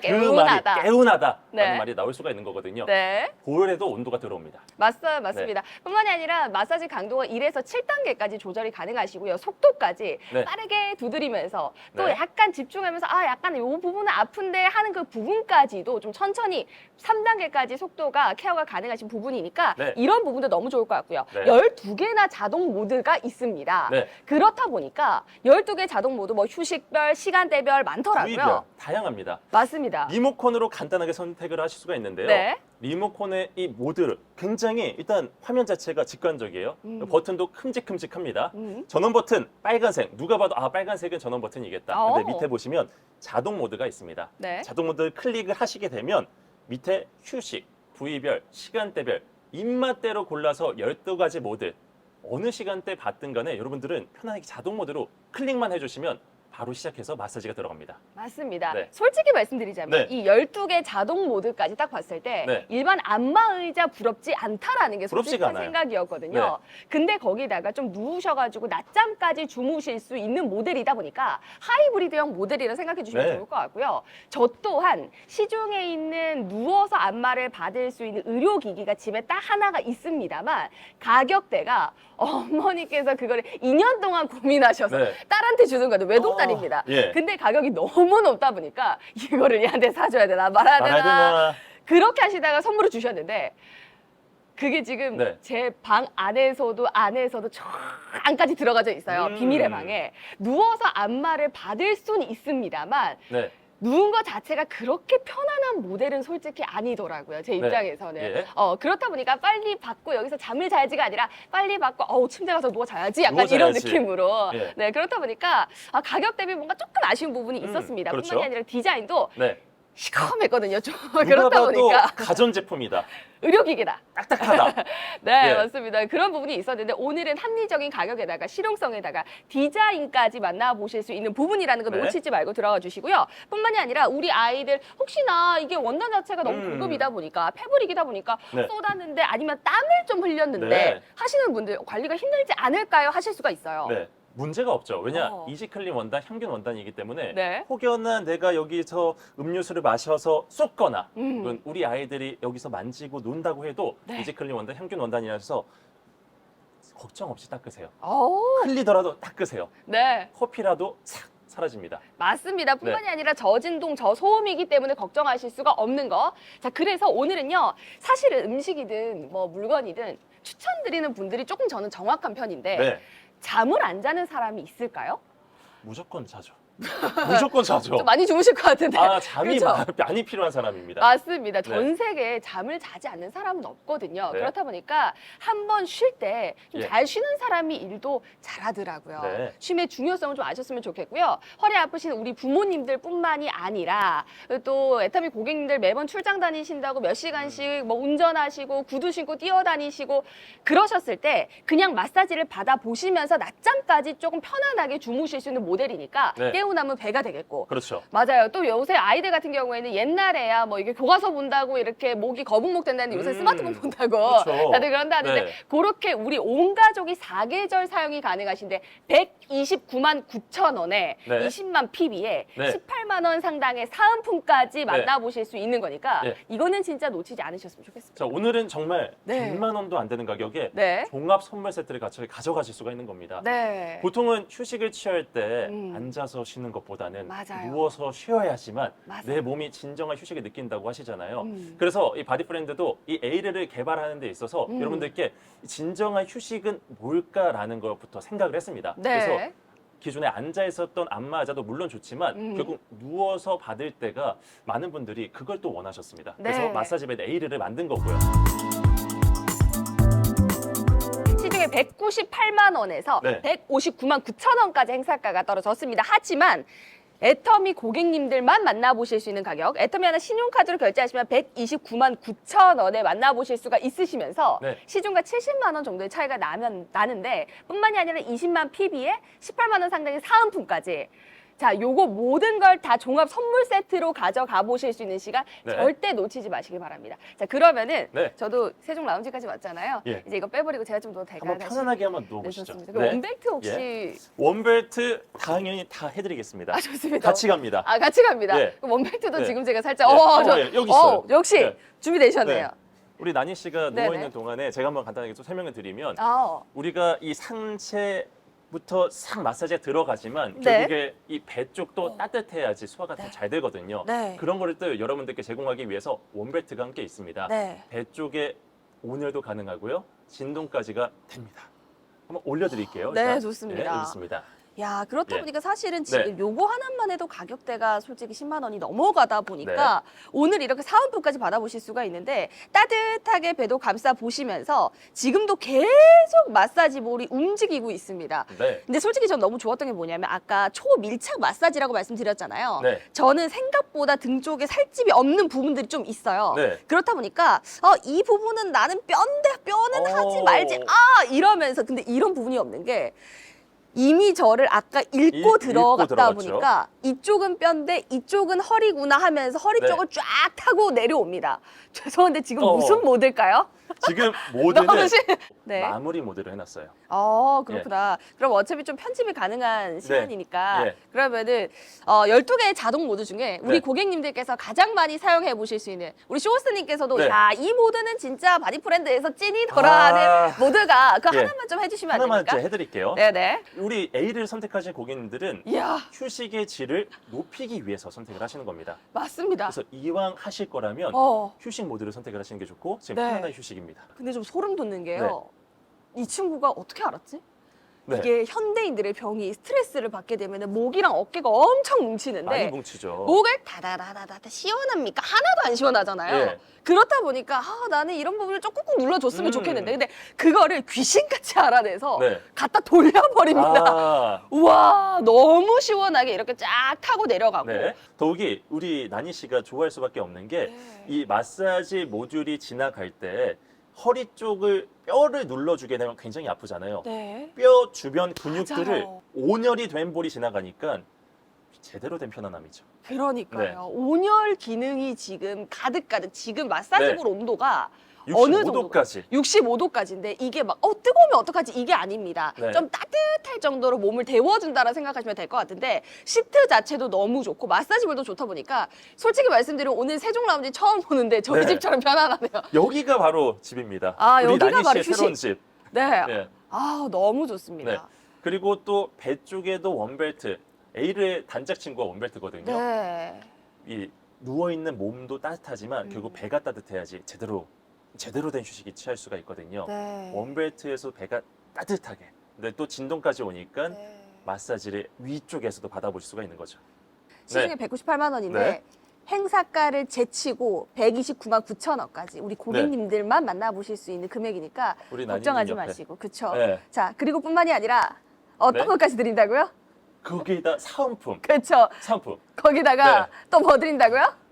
개운하다. 그 말이 개운하다라는 네. 말이 나올 수가 있는 거거든요. 네. 볼에도 온도가 들어옵니다. 맞습니다. 뿐만이 아니라 마사지 강도가 1에서 7단계까지 조절이 가능하시고요. 속도까지 네. 빠르게 두드리면서 또 네. 약간 집중하면서 약간 이 부분은 아픈데 하는 그 부분까지도 좀 천천히 3단계까지 속도가 케어가 가능하신 부분이니까 네. 이런 부분도 너무 좋을 것 같고요. 네. 12개나 자동 모드가 있습니다. 네. 그렇다 보니까 12개 자동 모드 뭐 휴식별, 시간대별 많더라고요. 부위별 다양합니다. 맞습니다. 리모컨으로 간단하게 선택을 하실 수가 있는데요. 네. 리모컨의 이 모드 굉장히 일단 화면 자체가 직관적이에요. 버튼도 큼직큼직합니다. 전원 버튼 빨간색. 누가 봐도 빨간색은 전원 버튼이겠다. 근데 밑에 보시면 자동 모드가 있습니다. 네. 자동 모드를 클릭을 하시게 되면 밑에 휴식, 부위별, 시간대별 입맛대로 골라서 12가지 모드 어느 시간대 받든 간에 여러분들은 편하게 자동 모드로 클릭만 해주시면 바로 시작해서 마사지가 들어갑니다. 맞습니다. 네. 솔직히 말씀드리자면 네. 이 12개 자동 모드까지 딱 봤을 때 네. 일반 안마 의자 부럽지 않다라는 게 부럽지가 솔직한 않아요. 생각이었거든요. 근데 거기다가 좀 누우셔가지고 낮잠까지 주무실 수 있는 모델이다 보니까 하이브리드형 모델이라 생각해 주시면 네. 좋을 것 같고요. 저 또한 시중에 있는 누워서 안마를 받을 수 있는 의료기기가 집에 딱 하나가 있습니다만 가격대가 어머니께서 그거를 2년 동안 고민하셔서 네. 딸한테 주는 거예요. 외동딸입니다. 예. 근데 가격이 너무 높다 보니까 이거를 얘한테 사줘야 되나 말아야 되나, 말아야 그렇게 하시다가 선물을 주셨는데 그게 지금 네. 제 방 안에서도 저 안까지 들어가져 있어요. 비밀의 방에. 누워서 안마를 받을 수는 있습니다만 네. 누운 것 자체가 그렇게 편안한 모델은 솔직히 아니더라고요. 제 네. 입장에서는. 예. 그렇다 보니까 빨리 받고 여기서 잠을 자야지가 아니라 빨리 받고 침대 가서 누워 자야지 약간 누워 이런 자야지. 느낌으로. 예. 네, 그렇다 보니까 가격 대비 뭔가 조금 아쉬운 부분이 있었습니다. 그렇죠. 뿐만이 아니라 디자인도 네. 시커맸거든요. 좀 누가 그렇다 봐도 보니까 가전제품이다. 의료기기다. 딱딱하다. 네, 예. 맞습니다. 그런 부분이 있었는데 오늘은 합리적인 가격에다가 실용성에다가 디자인까지 만나보실 수 있는 부분이라는 거 네. 놓치지 말고 들어가 주시고요. 뿐만이 아니라 우리 아이들 혹시나 이게 원단 자체가 너무 고급이다 보니까 패브릭이다 보니까 네. 쏟았는데 아니면 땀을 좀 흘렸는데 네. 하시는 분들 관리가 힘들지 않을까요? 하실 수가 있어요. 네. 문제가 없죠. 왜냐 어. 이지클린 원단, 향균 원단이기 때문에 네. 혹여나 내가 여기서 음료수를 마셔서 쏟거나 음. 혹은 우리 아이들이 여기서 만지고 논다고 해도 네. 이지클린 원단, 향균 원단이라서 걱정 없이 닦으세요. 오, 흘리더라도 닦으세요. 네. 커피라도 싹 사라집니다. 맞습니다. 뿐만이 아니라 저진동, 저소음이기 때문에 걱정하실 수가 없는 거. 자, 그래서 오늘은요. 사실은 음식이든 뭐 물건이든 추천드리는 분들이 조금 저는 정확한 편인데 네. 잠을 안 자는 사람이 있을까요? 무조건 자죠. 무조건 자죠. 좀 많이 주무실 것 같은데. 아, 잠이 그렇죠? 많이 필요한 사람입니다. 맞습니다. 네. 전 세계에 잠을 자지 않는 사람은 없거든요. 네. 그렇다 보니까 한 번 쉴 때 좀 예. 잘 쉬는 사람이 일도 잘하더라고요. 네. 쉼의 중요성을 좀 아셨으면 좋겠고요. 허리 아프신 우리 부모님들뿐만이 아니라 또 애터미 고객님들 매번 출장 다니신다고 몇 시간씩 뭐 운전하시고 구두 신고 뛰어다니시고 그러셨을 때 그냥 마사지를 받아보시면서 낮잠까지 조금 편안하게 주무실 수 있는 모델이니까 네. 깨고 나면 배가 되겠고 그렇죠. 맞아요. 또 요새 아이들 같은 경우에는 옛날에야 뭐 이게 교과서 본다고 이렇게 목이 거북목 된다는데 요새 스마트폰 본다고 그렇죠. 다들 그런다는데 네. 그렇게 우리 온 가족이 4계절 사용이 가능하신데 129만 9천 원에 네. 20만 PB에 네. 18만 원 상당의 사은품까지 만나보실 수 있는 거니까 네. 이거는 진짜 놓치지 않으셨으면 좋겠습니다. 자, 오늘은 정말 네. 100만 원도 안 되는 가격에 네. 종합 선물 세트를 같이 가져가실 수가 있는 겁니다. 네. 보통은 휴식을 취할 때 음. 앉아서 쉬는 것보다는 맞아요. 누워서 쉬어야지만 맞아요. 내 몸이 진정한 휴식을 느낀다고 하시잖아요. 음. 그래서 이 바디프렌드도 이 에이르를 개발하는 데 있어서 음. 여러분들께 진정한 휴식은 뭘까라는 것부터 생각을 했습니다. 네. 그래서 기존에 앉아 있었던 안마자도 물론 좋지만 결국 누워서 받을 때가 많은 분들이 그걸 또 원하셨습니다. 네. 그래서 마사지 베드 에이르를 만든 거고요. 시중에 198만 원에서 네. 159만 9천 원까지 행사가가 떨어졌습니다. 하지만 애터미 고객님들만 만나보실 수 있는 가격, 애터미 하나 신용카드로 결제하시면 129만 9천 원에 만나보실 수가 있으시면서 네. 시중과 70만 원 정도의 차이가 나는데 뿐만이 아니라 20만 PB에 18만 원 상당의 사은품까지 자, 요거 모든 걸 다 종합 선물 세트로 가져가 보실 수 있는 시간 네. 절대 놓치지 마시기 바랍니다. 자, 그러면은 네. 저도 세종 라운지까지 왔잖아요. 예. 이제 이거 빼버리고 제가 좀 더 대가 한번 편안하게 한번 누워보시죠. 좋습니다. 그럼 원벨트 혹시 예. 원벨트 당연히 다 해드리겠습니다. 아, 좋습니다. 같이 갑니다. 아, 같이 갑니다. 예. 그럼 원벨트도 예. 지금 제가 살짝 예. 여기 있어요. 역시 예. 준비되셨네요. 네. 우리 나니 씨가 네네. 누워 있는 동안에 제가 한번 간단하게 좀 설명을 드리면 아, 우리가 이 상체부터 싹 마사지가 들어가지만 네. 결국에 이 배 쪽도 따뜻해야지 소화가 더 잘 되거든요. 네. 그런 거를 또 여러분들께 제공하기 위해서 원벨트가 함께 있습니다. 네. 배 쪽에 온열도 가능하고요. 진동까지가 됩니다. 한번 올려드릴게요. 네, 일단. 좋습니다. 네, 여기 있습니다. 야, 그렇다 예. 보니까 사실은 지금 네. 요거 하나만 해도 가격대가 솔직히 10만 원이 넘어가다 보니까 오늘 이렇게 사은품까지 받아보실 수가 있는데 따뜻하게 배도 감싸 보시면서 지금도 계속 마사지 볼이 움직이고 있습니다. 네. 근데 솔직히 전 너무 좋았던 게 뭐냐면 아까 초밀착 마사지라고 말씀드렸잖아요. 네. 저는 생각보다 등 쪽에 살집이 없는 부분들이 좀 있어요. 네. 그렇다 보니까 이 부분은 나는 뼈는 하지 오. 말지 이러면서 근데 이런 부분이 없는 게 이미 저를 아까 읽고 읽고 들어갔다 들어갔죠. 보니까 이쪽은 뼈인데 이쪽은 허리구나 하면서 허리 네. 쪽을 쫙 타고 내려옵니다. 죄송한데 지금 어. 무슨 모드일까요? 지금 모드는 너무 네. 마무리 모드로 해놨어요. 그렇구나. 그럼 어차피 좀 편집이 가능한 시간이니까 예. 그러면은 12개의 자동 모드 중에 우리 네. 고객님들께서 가장 많이 사용해 보실 수 있는 우리 쇼호스님께서도 네. 야, 이 모드는 진짜 바디프렌드에서 찐이더라 하는 모드가 그 예. 하나만 좀 해주시면 안 하나만 됩니까? 제가 해드릴게요. 네네. 우리 A를 선택하신 고객님들은 이야, 휴식의 질을 높이기 위해서 선택을 하시는 겁니다. 맞습니다. 그래서 이왕 하실 거라면 휴식 모드를 선택을 하시는 게 좋고 지금 네. 편안한 휴식입니다. 근데 좀 소름 돋는 게요. 이 친구가 어떻게 알았지? 네. 이게 현대인들의 병이 스트레스를 받게 되면 목이랑 어깨가 엄청 뭉치는데 많이 뭉치죠. 목을 다다다다다 시원합니까? 하나도 안 시원하잖아요. 예. 그렇다 보니까 나는 이런 부분을 좀 꾹꾹 눌러줬으면 음. 좋겠는데 근데 그거를 귀신같이 알아내서 네. 갖다 돌려버립니다. 아, 우와, 너무 시원하게 이렇게 쫙 타고 내려가고 네. 더욱이 우리 나니 씨가 좋아할 수밖에 없는 게 이 마사지 모듈이 지나갈 때 허리 쪽을 뼈를 눌러주게 되면 굉장히 아프잖아요. 네. 뼈 주변 근육들을 맞아요. 온열이 된 볼이 지나가니까 제대로 된 편안함이죠. 그러니까요. 온열 기능이 지금 가득가득 지금 마사지볼 온도가 어느 정도 65도까지. 65도까지인데 이게 막 뜨거우면 어떡하지 이게 아닙니다. 네. 좀 따뜻할 정도로 몸을 데워준다라 생각하시면 될 것 같은데 시트 자체도 너무 좋고 마사지볼도 좋다 보니까 솔직히 말씀드리면 오늘 세종 라운지 처음 보는데 저희 네. 집처럼 편안하네요. 여기가 바로 집입니다. 우리 여기가 나니 바로 씨의 새로운 집. 네. 네. 너무 좋습니다. 네. 그리고 또 배 쪽에도 원벨트, A의 단짝 친구가 원벨트거든요. 네. 이 누워 있는 몸도 따뜻하지만 음. 결국 배가 따뜻해야지 제대로 된 휴식이 취할 수가 있거든요. 네. 원벨트에서 배가 따뜻하게. 근데 또 진동까지 오니까 네. 마사지를 위쪽에서도 받아보실 수가 있는 거죠. 시중에 198만 원인데 네. 행사가를 제치고 129만 9천 원까지 우리 고객님들만 만나보실 수 있는 금액이니까 우리 걱정하지 나니님 옆에. 마시고 그쵸? 네. 자 그리고 뿐만이 아니라 어떤 네. 것까지 드린다고요? 거기다 사은품. 그쵸? 사은품. 거기다가 네. 또 뭐 드린다고요?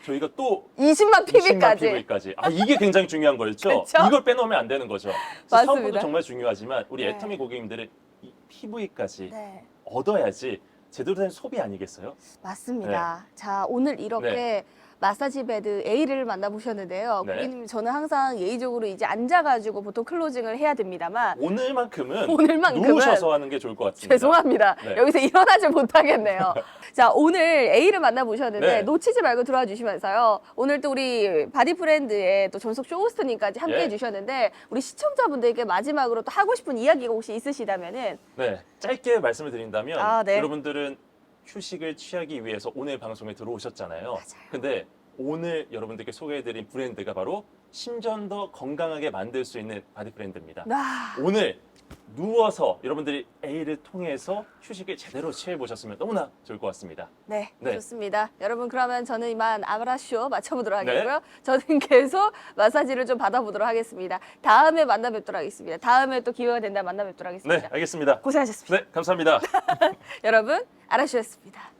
저희가 또 20만 20만 PB까지. PV까지. 아, 이게 굉장히 중요한 거였죠? 그쵸? 이걸 빼놓으면 안 되는 거죠. 맞습니다. 사은품도 정말 중요하지만 우리 네. 애터미 고객님들은 이 PV까지 네. 얻어야지 제대로 된 소비 아니겠어요? 맞습니다. 자, 오늘 이렇게 네. 마사지 베드 A를 만나보셨는데요. 네. 고객님, 저는 항상 예의적으로 이제 앉아가지고 보통 클로징을 해야 됩니다만 오늘만큼은 오늘만큼은 누우셔서 하는 게 좋을 것 같습니다. 죄송합니다. 네. 여기서 일어나지 못하겠네요. 자, 오늘 A를 만나보셨는데 네. 놓치지 말고 들어와 주시면서요. 오늘 또 우리 바디프렌드의 또 전속 쇼호스트님까지 함께 예. 해주셨는데 우리 시청자분들께 마지막으로 또 하고 싶은 이야기가 혹시 있으시다면은 네, 짧게 말씀을 드린다면 아, 네. 여러분들은 휴식을 취하기 위해서 오늘 방송에 들어오셨잖아요. 맞아요. 근데 오늘 여러분들께 소개해드린 브랜드가 바로 심전 더 건강하게 만들 수 있는 바디 브랜드입니다. 아, 오늘 누워서 여러분들이 A를 통해서 휴식을 제대로 취해보셨으면 너무나 좋을 것 같습니다. 네, 네. 좋습니다. 여러분 그러면 저는 이만 아브라쇼 맞춰보도록 네. 하겠고요. 저는 계속 마사지를 좀 받아보도록 하겠습니다. 다음에 만나 뵙도록 하겠습니다. 다음에 또 기회가 된다 만나 뵙도록 네, 하겠습니다. 알겠습니다. 고생하셨습니다. 네, 감사합니다. 여러분 아라쇼였습니다.